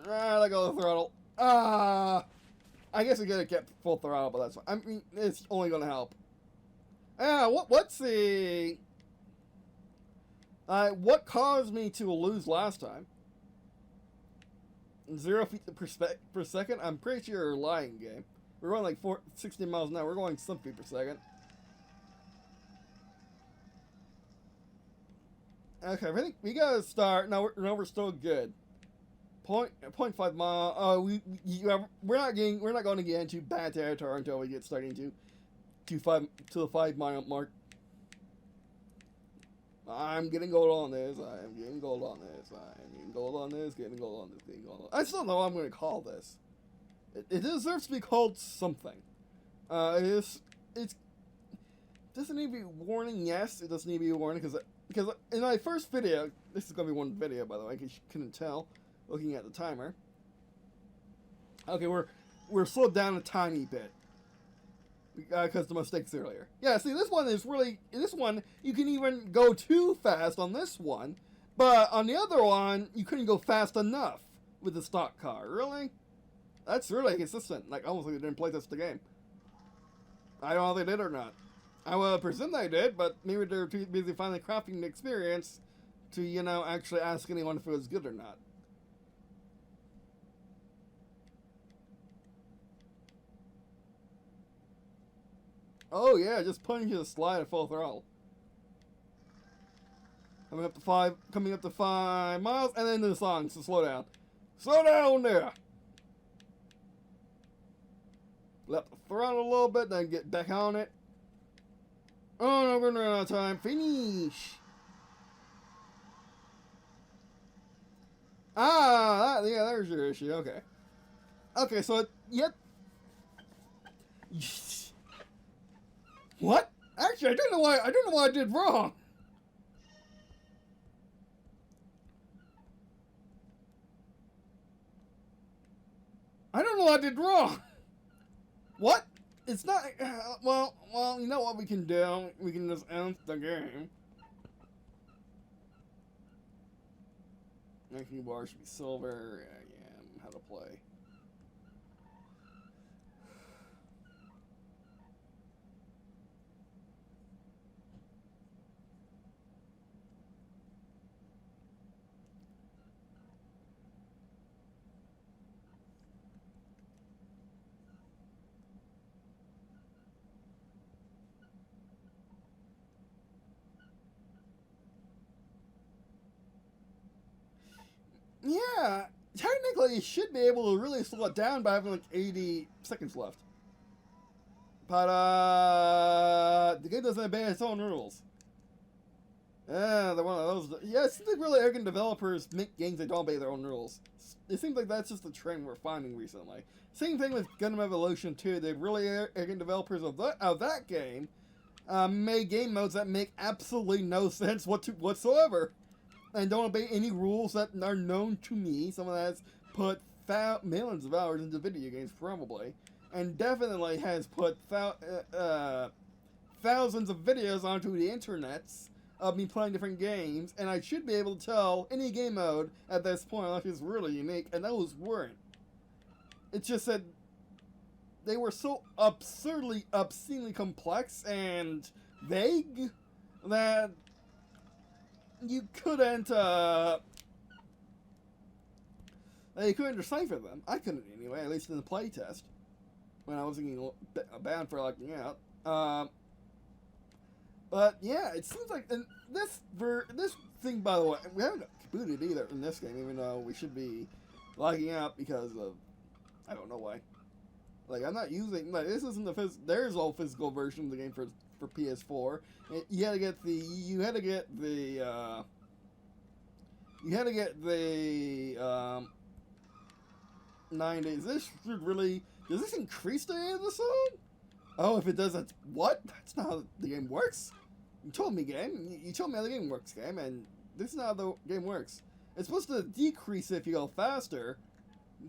Let go of the throttle. I guess we gotta get full throttle, but that's fine. I mean, it's only gonna help. What's the... what caused me to lose last time? 0 feet per second? I'm pretty sure you're lying, game. We're going like 60 miles an hour. We're going some feet per second. Okay, I think we gotta start. No, we're still good. 0.5 mile. We're not going to get into bad territory until we get starting to the 5 mile mark. I'm getting gold on this. I'm getting gold on this. I'm getting gold on this. Getting gold on this. Getting gold on. I still don't know what I'm going to call this. It deserves to be called something. It doesn't need to be warning. Yes, it does need to be a warning because in my first video, this is going to be one video by the way, because you couldn't tell looking at the timer. Okay, we're slowed down a tiny bit. Because the mistakes earlier. Yeah, see, this one you can even go too fast on this one, but on the other one, you couldn't go fast enough with the stock car. Really? That's really consistent. Like, almost like they didn't play this the game. I don't know if they did or not. I would presume they did, but maybe they're too busy finally crafting the experience to, actually ask anyone if it was good or not. Oh yeah, just putting you the slide at full throttle. Coming up to 5 miles, and then the song, so slow down. Slow down there! Let the throttle a little bit, then get back on it. Oh no, we're running out of time. Finish! Yeah, there's your issue, okay. Okay, so, yep. What? Actually, I don't know why I did wrong. I don't know what I did wrong. What? It's not. Well, you know what we can do? We can just end the game. Making bar should be silver. Yeah, how to play. Yeah, technically you should be able to really slow it down by having like 80 seconds left. But the game doesn't obey its own rules. Yeah, they're one of those. Yeah, it seems like really arrogant developers make games that don't obey their own rules. It seems like that's just the trend we're finding recently. Same thing with Gundam Evolution 2. The really arrogant developers of that game made game modes that make absolutely no sense whatsoever, and don't obey any rules that are known to me. Someone that's put millions of hours into video games, probably, and definitely has put thousands of videos onto the internets of me playing different games, and I should be able to tell any game mode at this point unless it's really unique, and those weren't. It's just that they were so obscenely complex and vague that you couldn't decipher them. I couldn't anyway, at least in the playtest, when I was getting banned for locking out. But yeah, it seems like this thing, by the way, we haven't booted either in this game, even though we should be logging out because of, I don't know why. Like, I'm not using, like, this isn't there's no physical version of the game for PS4. You had to get the 9 days. Does this increase the end of the song? Oh, if it does, that's not how the game works. You told me, game. You told me how the game works, game, and this is not how the game works. It's supposed to decrease if you go faster,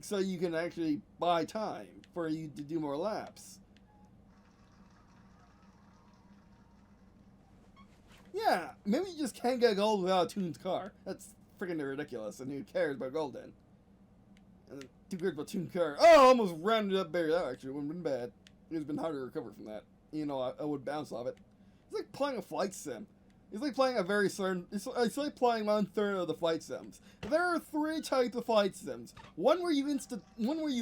so you can actually buy time for you to do more laps. Yeah, maybe you just can't get gold without a tuned car. That's freaking ridiculous, and who cares about gold then? And too good about tuned car. Oh, I almost rounded up Barry. That actually wouldn't have been bad. It would have been hard to recover from that. You know, I would bounce off it. It's like playing a flight sim. It's like playing a very certain... It's like playing 1/3 of the flight sims. There are 3 types of flight sims. One where you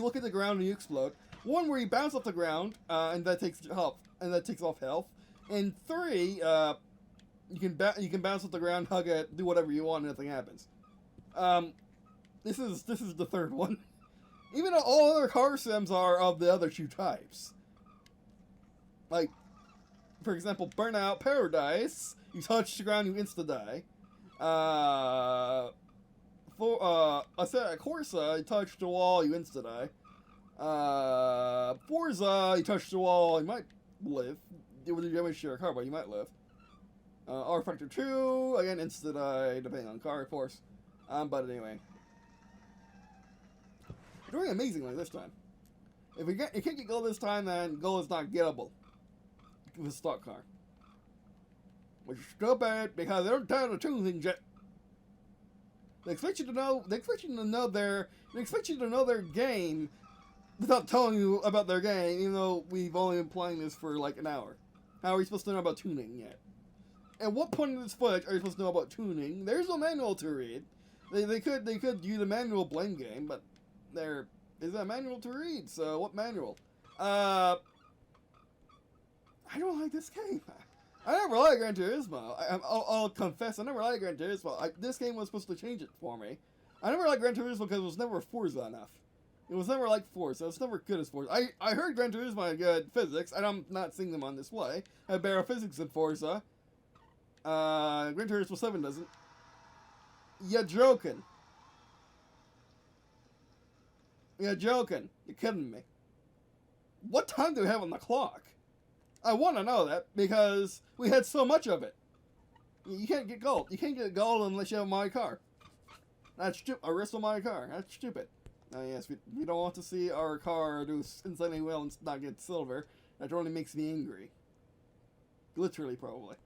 look at the ground and you explode. One where you bounce off the ground, and that takes health. And that takes off health. And 3, you can bounce off the ground, hug it, do whatever you want, and nothing happens. This is the 3rd one. Even though all other car sims are of the other 2 types. Like, for example, Burnout Paradise, you touch the ground, you insta-die. Corsa, you touch the wall, you insta-die. Forza, you touch the wall, you might live. It would damage your car, but you might live. R Factor 2, again, insta-die, depending on the car, of course. But anyway. You're doing amazingly this time. If you can't get gold this time, then gold is not gettable with a stock car. Which is stupid because they don't tell you to tune things yet. They expect you to know their game without telling you about their game, even though we've only been playing this for like an hour. How are we supposed to know about tuning yet? At what point in this footage are you supposed to know about tuning? There's no manual to read. They could use a manual blame game, but there is a manual to read, so what manual? I don't like this game. I never liked Gran Turismo. I'll confess, I never liked Gran Turismo. This game was supposed to change it for me. I never liked Gran Turismo because it was never Forza enough. It was never like Forza. It was never good as Forza. I heard Gran Turismo had good physics, and I'm not seeing them on display. Had better physics than Forza. Gran Turismo 7 doesn't. You're joking. You're joking. You're kidding me. What time do we have on the clock? I want to know that because we had so much of it. You can't get gold. You can't get gold unless you have a Mario Kart. That's stupid. A wrestle Mario Kart. That's stupid. Yes, we don't want to see our car do insanely well and not get silver. That only makes me angry. Literally, probably.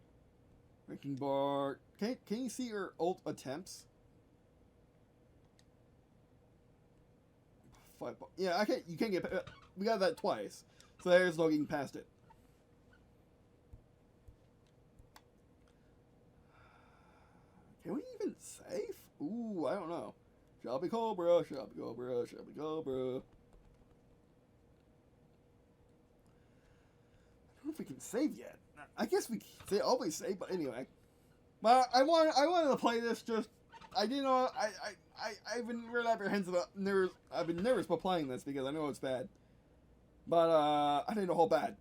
Ranking bar. Can you see your ult attempts? Yeah, I can't. You can't get. We got that twice, so there's no getting past it. Can we even save? Ooh, I don't know. Shelby Cobra, Shelby Cobra, Shelby Cobra. I don't know if we can save yet. I guess we can always save, but anyway. But I wanted to play this. Just I didn't know. I've been really apprehensive. I've been nervous about playing this because I know it's bad. But I didn't know how bad.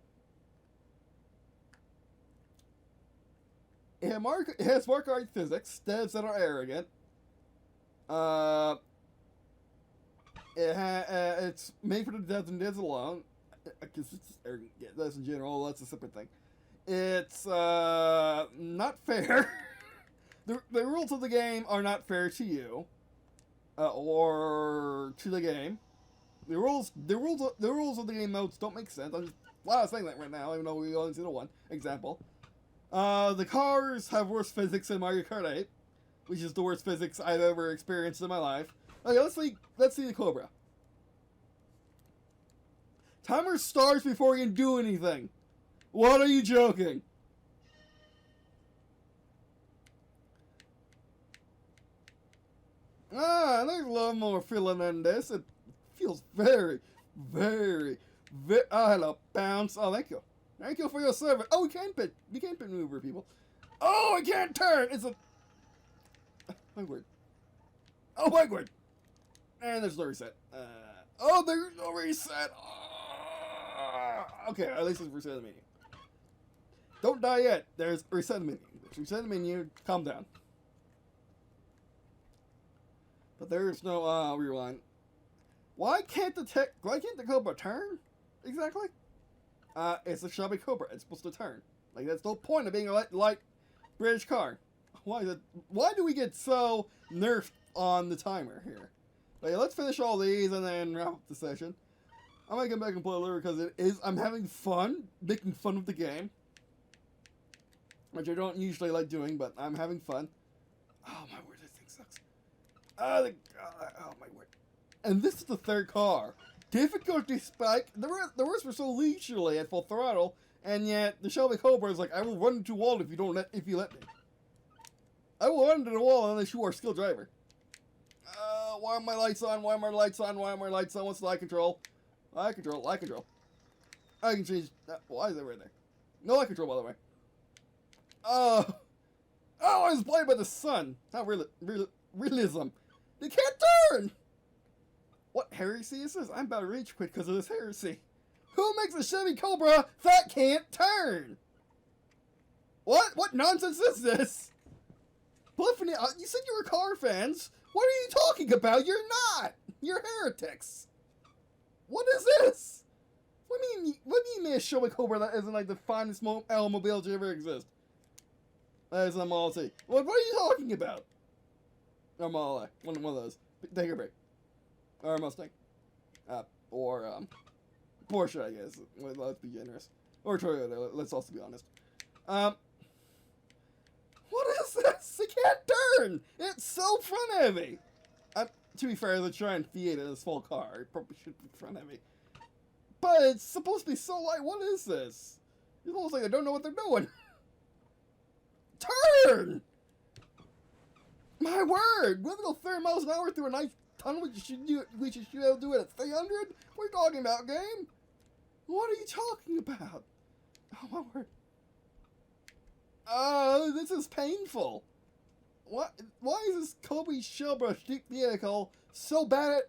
It has Mario Kart physics, devs that are arrogant. It's made for the devs and devs alone. I guess it's arrogant. Yeah, that's in general. That's a separate thing. It's not fair. The rules of the game are not fair to you, or to the game. The rules of the game modes don't make sense. I'm just saying that right now, even though we only see the one example. The cars have worse physics than Mario Kart 8, which is the worst physics I've ever experienced in my life. Okay, let's see the Cobra. Timer starts before you can do anything. What are you joking? There's a lot more feeling in this. It feels very, very, very. Oh, hello, bounce. Oh, thank you. Thank you for your service. Oh, we can't pit maneuver people. Oh, I can't turn. It's a. My word. Oh, my word. And there's no reset. There's no reset. Okay, at least it's reset the menu. Don't die yet. There's reset the menu. Reset the menu. Calm down. But there's no rewind. Why can't the Cobra turn? Exactly. It's a Shelby Cobra. It's supposed to turn. Like, that's the whole point of being a light British car. Why do we get so nerfed on the timer here? Like, let's finish all these and then wrap up the session. I might come back and play later because I'm having fun making fun of the game, which I don't usually like doing, but I'm having fun. Oh my word, this thing sucks. Oh my word. And this is the third car. Difficulty spike. The rest were so leisurely at full throttle, and yet the Shelby Cobra is like, I will run into a wall if you let me. I will run into the wall unless you are a skilled driver. Why are my lights on? Why are my lights on? Why are my lights on? What's light control? Light control. Light control. I can change that. Why is that right there? No light control, by the way. I was played by the sun. Not realism. They can't turn! What heresy is this? I'm about to rage quit because of this heresy. Who makes a Chevy Cobra that can't turn? What nonsense is this? Polyphony, you said you were car fans. What are you talking about? You're not. You're heretics. What is this? What do you mean a Chevy Cobra that isn't like the finest automobile to ever exist? That is a Model T. What are you talking about? Or Model A. One of those. Take a break. Or a Mustang. Or Porsche, I guess. Let's be generous. Or Toyota, let's also be honest. What is this? It can't turn! It's so front heavy! To be fair, they're trying to Fiat in this full car. It probably should be front heavy. But it's supposed to be so light. What is this? It's almost like they don't know what they're doing. Turn! My word! We're gonna go 30 miles an hour through a nice tunnel. We should be able to do it at 300? What are you talking about, game? What are you talking about? Oh, my word. This is painful. Why is this Kobe Shelby street vehicle so bad?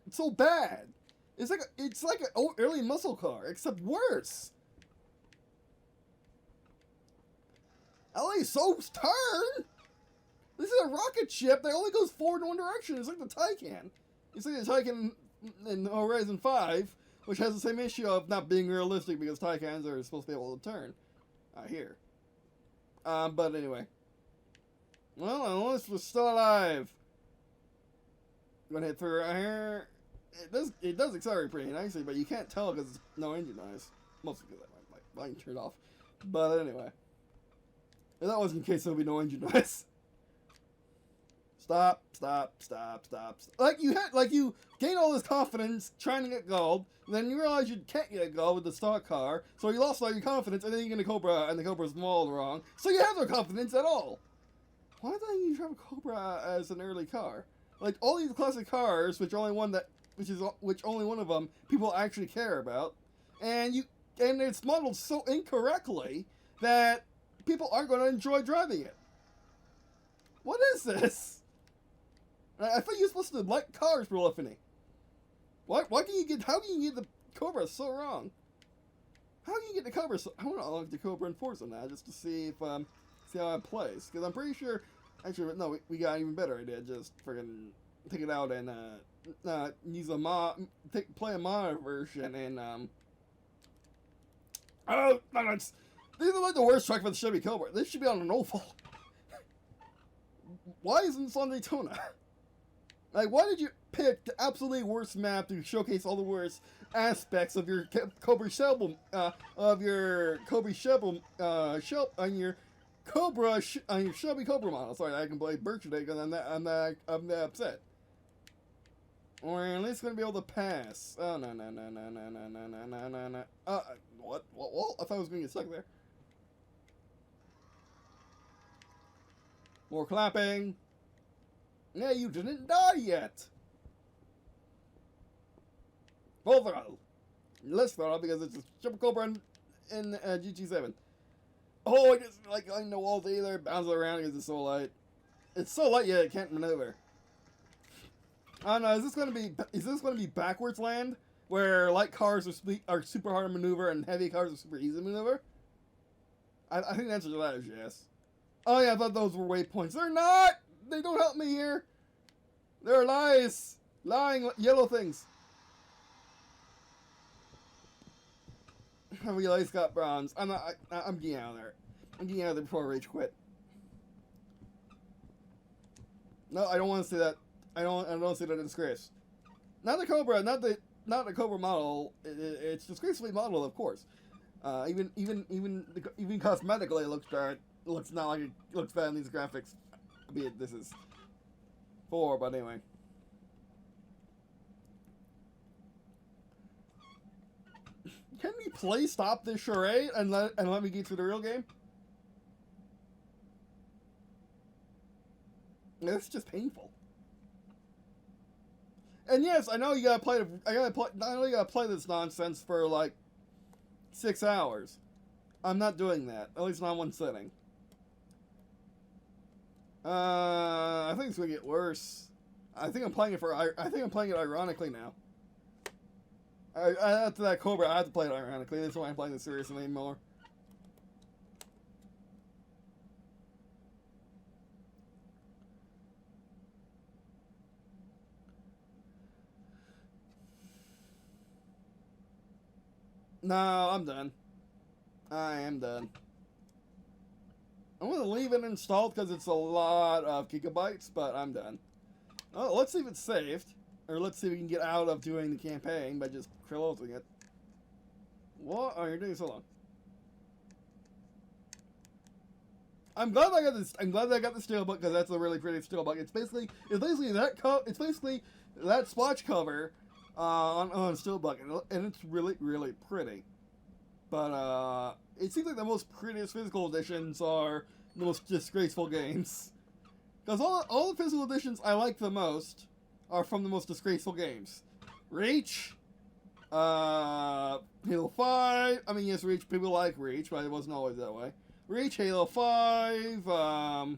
It's like an early muscle car, except worse. At least so turn. This is a rocket ship that only goes forward in one direction. It's like the Taycan. It's like the Taycan in Horizon 5, which has the same issue of not being realistic because Taycans are supposed to be able to turn. Here. But anyway. Well, unless we're still alive. I'm gonna hit through right here. It does accelerate pretty nicely, but you can't tell because there's no engine noise. Mostly because my light turned off. But anyway. If that wasn't the case, there'll be no engine noise. Stop. Like you gain all this confidence trying to get gold, then you realize you can't get gold with the stock car, so you lost all your confidence, and then you get a Cobra, and the Cobra's modeled wrong, so you have no confidence at all. Why don't you drive a Cobra as an early car? Like all these classic cars, which only one of them people actually care about, and it's modeled so incorrectly that people aren't going to enjoy driving it. What is this? I thought you were supposed to like cars, Polyphony. How can you get the Cobra so wrong? How can you get the Cobra so... I want to unlock the Cobra in Forza now, just to see if see how it plays. Because I'm pretty sure, actually, no, we got an even better idea. Just friggin' take it out and use a play a mod version and oh, no, these are like the worst track for the Chevy Cobra. This should be on an oval. Why isn't this on Daytona? Like, why did you pick the absolutely worst map to showcase all the worst aspects of your Cobra Shovel, on your Chevy Cobra model? Sorry, I can play Birch today because I'm that upset. Or at least gonna be able to pass. Oh no. What? I thought I was gonna get stuck there. More clapping. Yeah, you didn't die yet. Full throttle. Less throttle because it's a Triple Cobra in GT7. Oh, I just I know all day there, bounces around because it's so light. It's so light, yeah, it can't maneuver. I don't know. Is this gonna be backwards land where light cars are super hard to maneuver and heavy cars are super easy to maneuver? I think the answer to that is yes. Oh yeah, I thought those were waypoints. They're not. They don't help me here. They're lies, lying yellow things. I realize got bronze. I'm getting out of there. I'm getting out of there before I rage quit. No, I don't want to see that. I don't see that disgrace. Not the Cobra, not the Cobra model. It's disgracefully modeled, of course. Even cosmetically, it looks bad. It looks not like it looks bad in these graphics. Albeit this is 4, but anyway. Can we please stop this charade and let me get to the real game? It's just painful. And yes, I know you gotta play. I know you gotta play this nonsense for like 6 hours. I'm not doing that. At least not in one sitting. I think it's gonna get worse. I think I'm playing it ironically now. After that Cobra, I have to play it ironically. That's why I'm playing this seriously anymore. No, I'm done. I am done. I'm gonna leave it installed because it's a lot of gigabytes, but I'm done. Oh, let's see if it's saved. Or let's see if we can get out of doing the campaign by just closing it. What? Oh, you're doing so long. I'm glad I got this. I'm glad I got the steelbook because that's a really pretty steelbook. It's basically that splotch cover on steelbook, and it's really pretty. But it seems like the most prettiest physical editions are the most disgraceful games. Because all the physical editions I like the most are from the most disgraceful games. Reach, Halo 5. I mean, yes, Reach. People like Reach, but it wasn't always that way. Reach, Halo 5, God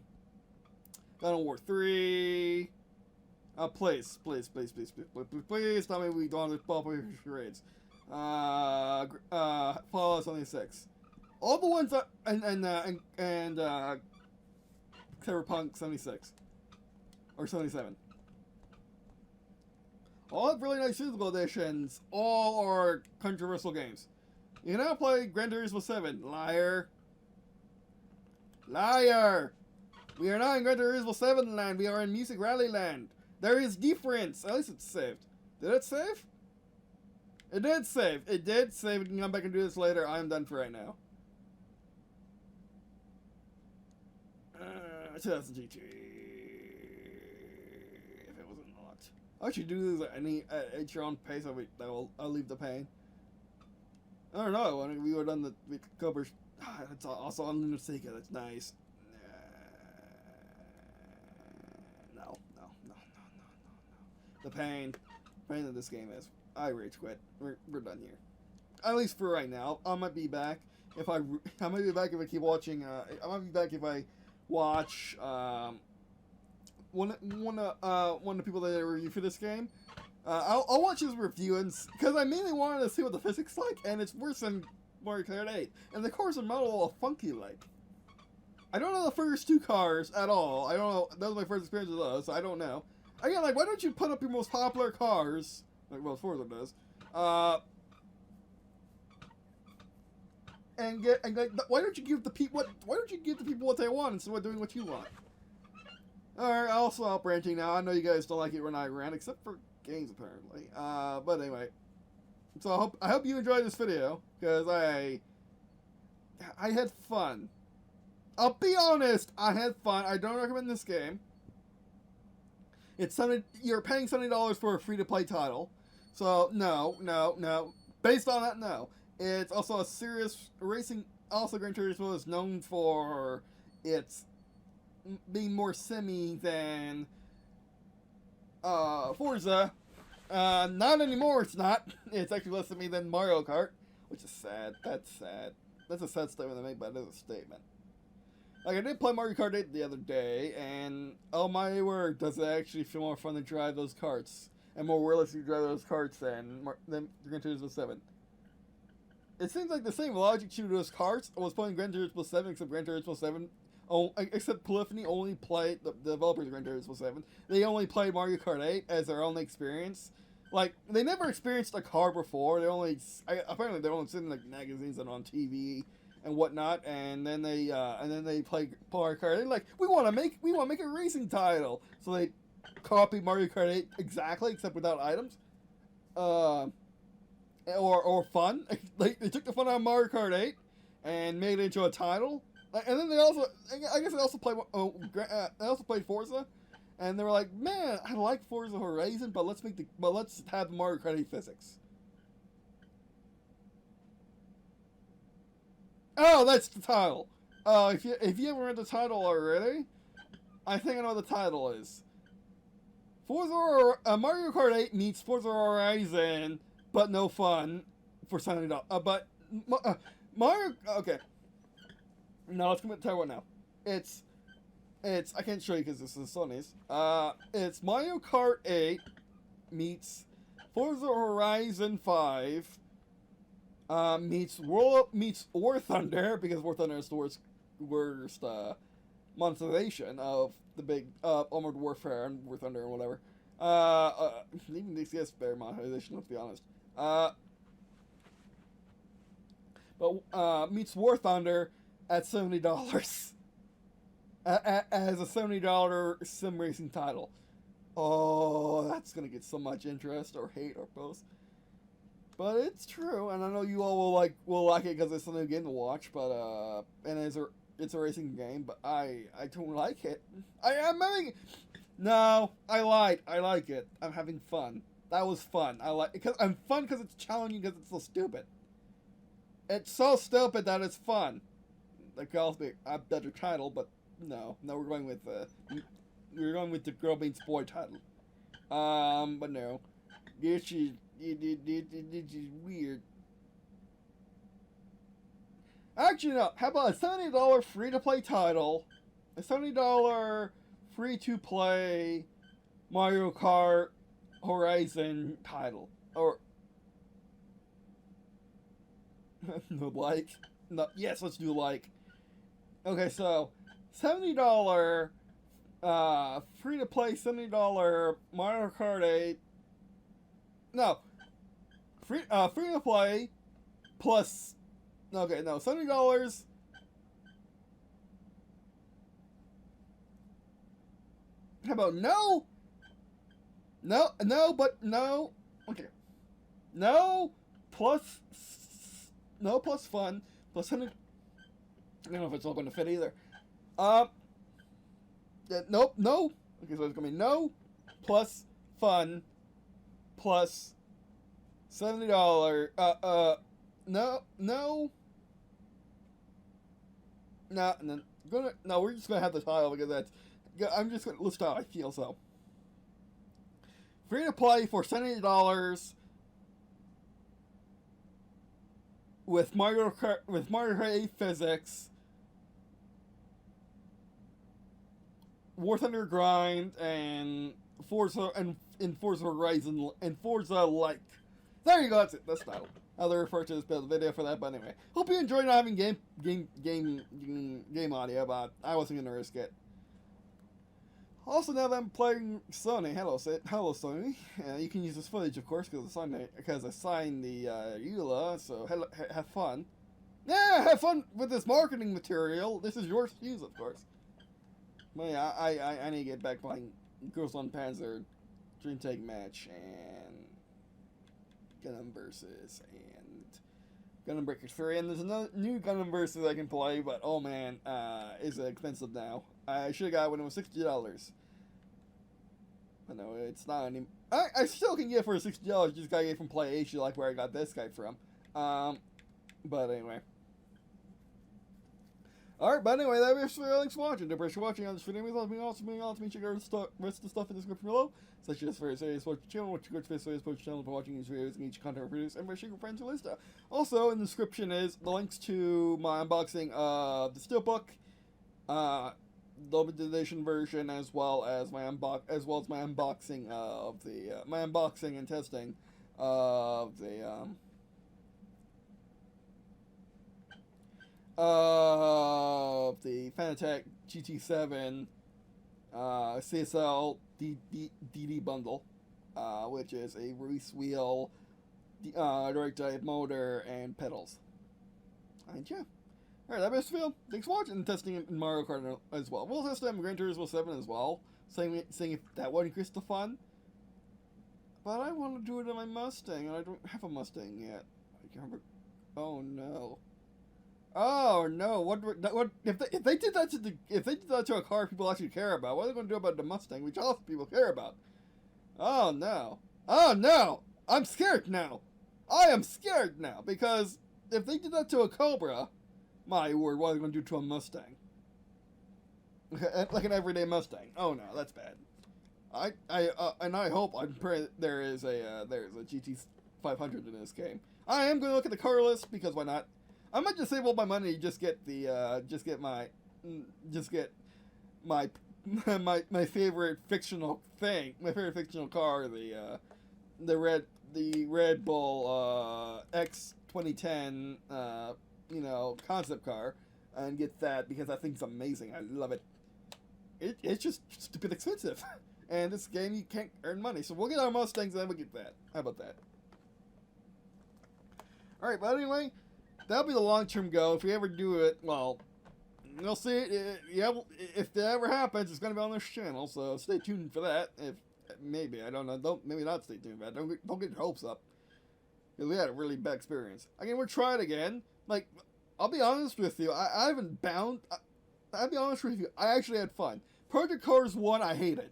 of War 3. Please, tell me we don't have to ball for charades. Fallout 76. All the ones that and Cyberpunk 76 or 77. All have really nice physical editions. All are controversial games. You now play Gran Turismo 7. Liar. Liar. We are not in Gran Turismo 7 land. We are in Music Rally land. There is difference. At least it's saved. Did it save? It did save. It did save. We can come back and do this later. I am done for right now. 2000 GT. If it wasn't locked. I should do this at your own pace. I'll leave the pain. I don't know. When we were done the covers. That's also on Lunatica. That's nice. No. The pain that this game is. I rage quit. We're done here. At least for right now. I might be back if I might be back if I keep watching. I might be back if I watch one of the people that I review for this game. I'll watch his review because I mainly wanted to see what the physics like, and it's worse than Mario Kart 8. And the cars are model all funky like. I don't know the first two cars at all. I don't know. That was my first experience with those, so I don't know. Again, like, why don't you put up your most popular cars, like, well, Forza does, and like, why don't you give the people what they want instead of doing what you want? Alright, I'll stop ranting now. I know you guys don't like it when I rant, except for games, apparently. But anyway. So I hope you enjoyed this video, because I had fun. I'll be honest, I had fun. I don't recommend this game. You're paying $70 for a free-to-play title. So, no. Based on that, no. It's also a serious racing... Also, Gran Turismo is known for its being more simmy than Forza. Not anymore, it's not. It's actually less simmy than Mario Kart, which is sad. That's sad. That's a sad statement to make, but it is a statement. Like, I did play Mario Kart 8 the other day, and oh my word, does it actually feel more fun to drive those karts, and more realistic to drive those karts than Gran Turismo 7. It seems like the same logic to those karts was playing Gran Turismo 7, except Gran Turismo 7, except Polyphony only played, the developers of Gran Turismo 7, they only played Mario Kart 8 as their only experience. Like, they never experienced a car before, apparently they're only seen in, like, magazines and on TV and whatnot, and then they play Mario Kart 8, like, we want to make a racing title, so they copied Mario Kart 8 exactly, except without items, or fun. Like, they took the fun out of Mario Kart 8 and made it into a title, and then they also played Forza, and they were like, man, I like Forza Horizon, but let's have the Mario Kart 8 physics. Oh, that's the title. If you haven't read the title already, I think I know what the title is. Mario Kart 8 meets Forza Horizon, but no fun for $70. Mario. Okay. No, let's commit to what now. It's. I can't show you because this is Sony's. It's Mario Kart 8 meets Forza Horizon 5. Meets War Thunder, because War Thunder is the worst monetization of the big Armored Warfare and War Thunder and whatever. Even DCS better monetization, let's be honest. But meets War Thunder at $70 as a $70 sim racing title. Oh, that's gonna get so much interest or hate or both. But it's true, and I know you all will like it because it's a new game to watch. But and it's a racing game, but I don't like it. No, I lied. I like it. I'm having fun. That was fun. I'm fun because it's challenging because it's so stupid. It's so stupid that it's fun. That could also be a better title, but no, we're going with the Girl Meets Boy title. But no, this is weird. Actually, no. How about a $70 free-to-play title? A $70 free-to-play Mario Kart Horizon title, or no like. No, yes, let's do like. Okay, so $70 free to play $70 Mario Kart 8. No, free to play plus. Okay, no, $70. How about no? No, but no. Okay, no plus fun plus 100. I don't know if it's all going to fit either. Yeah, nope, no. Okay, so it's going to be no plus fun plus $70. No. And then we're just gonna have the title because that's. I'm just gonna list how I feel. So free to play for $70 with Mario Kart 8 physics, War Thunder grind, and Forza Horizon and Forza like. There you go. That's it. That's the title. I'll refer to this video for that. But anyway, hope you enjoyed not having game audio, but I wasn't gonna risk it. Also, now that I'm playing Sony, hello Sony. You can use this footage, of course, because I signed the EULA. So have fun. Yeah, have fun with this marketing material. This is yours to use, of course. But yeah, I need to get back playing Girls on Panzer, Dream Take Match, and Gundam Versus, and Gundam Breaker 3. And there's another new Gundam Versus I can play, but oh man, is it expensive now. I should have got it when it was $60. But no, it's not any. I still can get it for $60. Just got it from Play Asia, like where I got this guy from. But anyway. Alright, but anyway, that's for thanks for watching. If you're watching on this video, please check out the rest of the stuff in the description below, such as for Story Sports channel, which you go to Facebook Sports channel for watching these videos and each content I produce, and for sharing friends and Lista. Also, in the description is the links to my unboxing of the Steelbook, limited edition version, as well as my unboxing of the my unboxing and testing of the Fanatic GT7 CSL DD bundle, which is a racewheel, direct drive motor, and pedals. And yeah. Alright, that was Phil. Thanks for watching and testing it in Mario Kart as well. We'll test it in Gran Turismo 7 as well, seeing if that would increase the fun. But I want to do it in my Mustang, and I don't have a Mustang yet. I can't remember. Oh no. Oh no! What if they did that to a car people actually care about? What are they going to do about the Mustang, which also people care about? Oh no! Oh no! I'm scared now. I am scared now because if they did that to a Cobra, my word, what are they going to do to a Mustang? Like an everyday Mustang. Oh no, that's bad. And I hope there is a GT500 in this game. I am going to look at the car list because why not? I might just save all my money and just get my favorite fictional thing, my favorite fictional car, the Red Bull X 2010 concept car, and get that because that thing's amazing. I love it. It's just stupid expensive, and this game you can't earn money. So we'll get our Mustangs and then we'll get that. How about that? All right, but anyway. That'll be the long-term goal. If we ever do it, well, you'll see it. Yeah, if that ever happens, it's going to be on this channel. So stay tuned for that. If maybe I don't know, maybe not stay tuned for that. Don't get your hopes up. Because we had a really bad experience. Again, we'll try it again. Like, I'll be honest with you. I'll be honest with you. I actually had fun. Project Cars 1, I hated.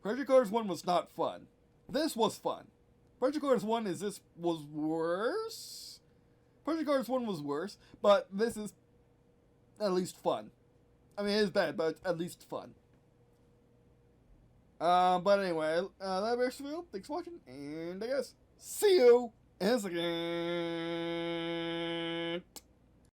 Project Cars 1 was not fun. This was fun. Project Cars 1 was worse. Project Cars 1 was worse, but this is at least fun. I mean, it is bad, but at least fun. But anyway, that was Phil. Thanks for watching, and I guess see you in a second.